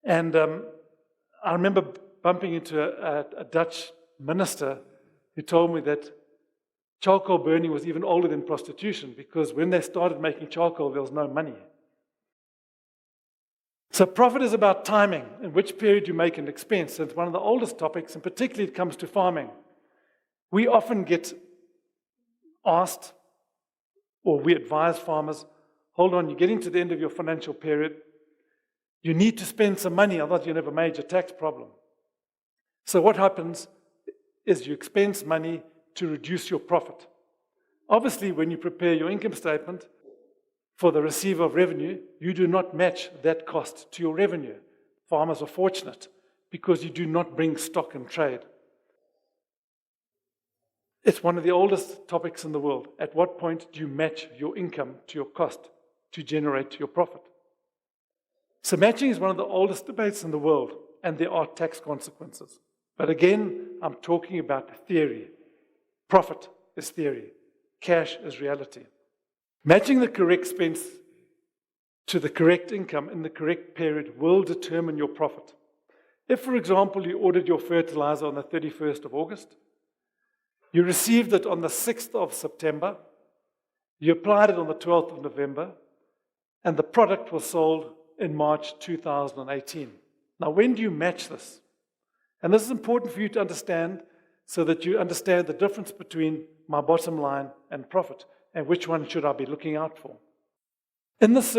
And I remember bumping into a Dutch minister who told me that charcoal burning was even older than prostitution, because when they started making charcoal, there was no money. So profit is about timing, in which period you make an expense. It's one of the oldest topics, and particularly it comes to farming. We often get asked, or we advise farmers, hold on, you're getting to the end of your financial period. You need to spend some money, otherwise you'll have a major tax problem. So what happens is you expense money to reduce your profit. Obviously, when you prepare your income statement for the receiver of revenue, you do not match that cost to your revenue. Farmers are fortunate because you do not bring stock and trade. It's one of the oldest topics in the world. At what point do you match your income to your cost to generate your profit? So matching is one of the oldest debates in the world, and there are tax consequences. But again, I'm talking about theory. Profit is theory. Cash is reality. Matching the correct expense to the correct income in the correct period will determine your profit. If, for example, you ordered your fertilizer on the 31st of August, you received it on the 6th of September, you applied it on the 12th of November, and the product was sold in March 2018. Now, when do you match this? And this is important for you to understand so that you understand the difference between my bottom line and profit and which one should I be looking out for. In this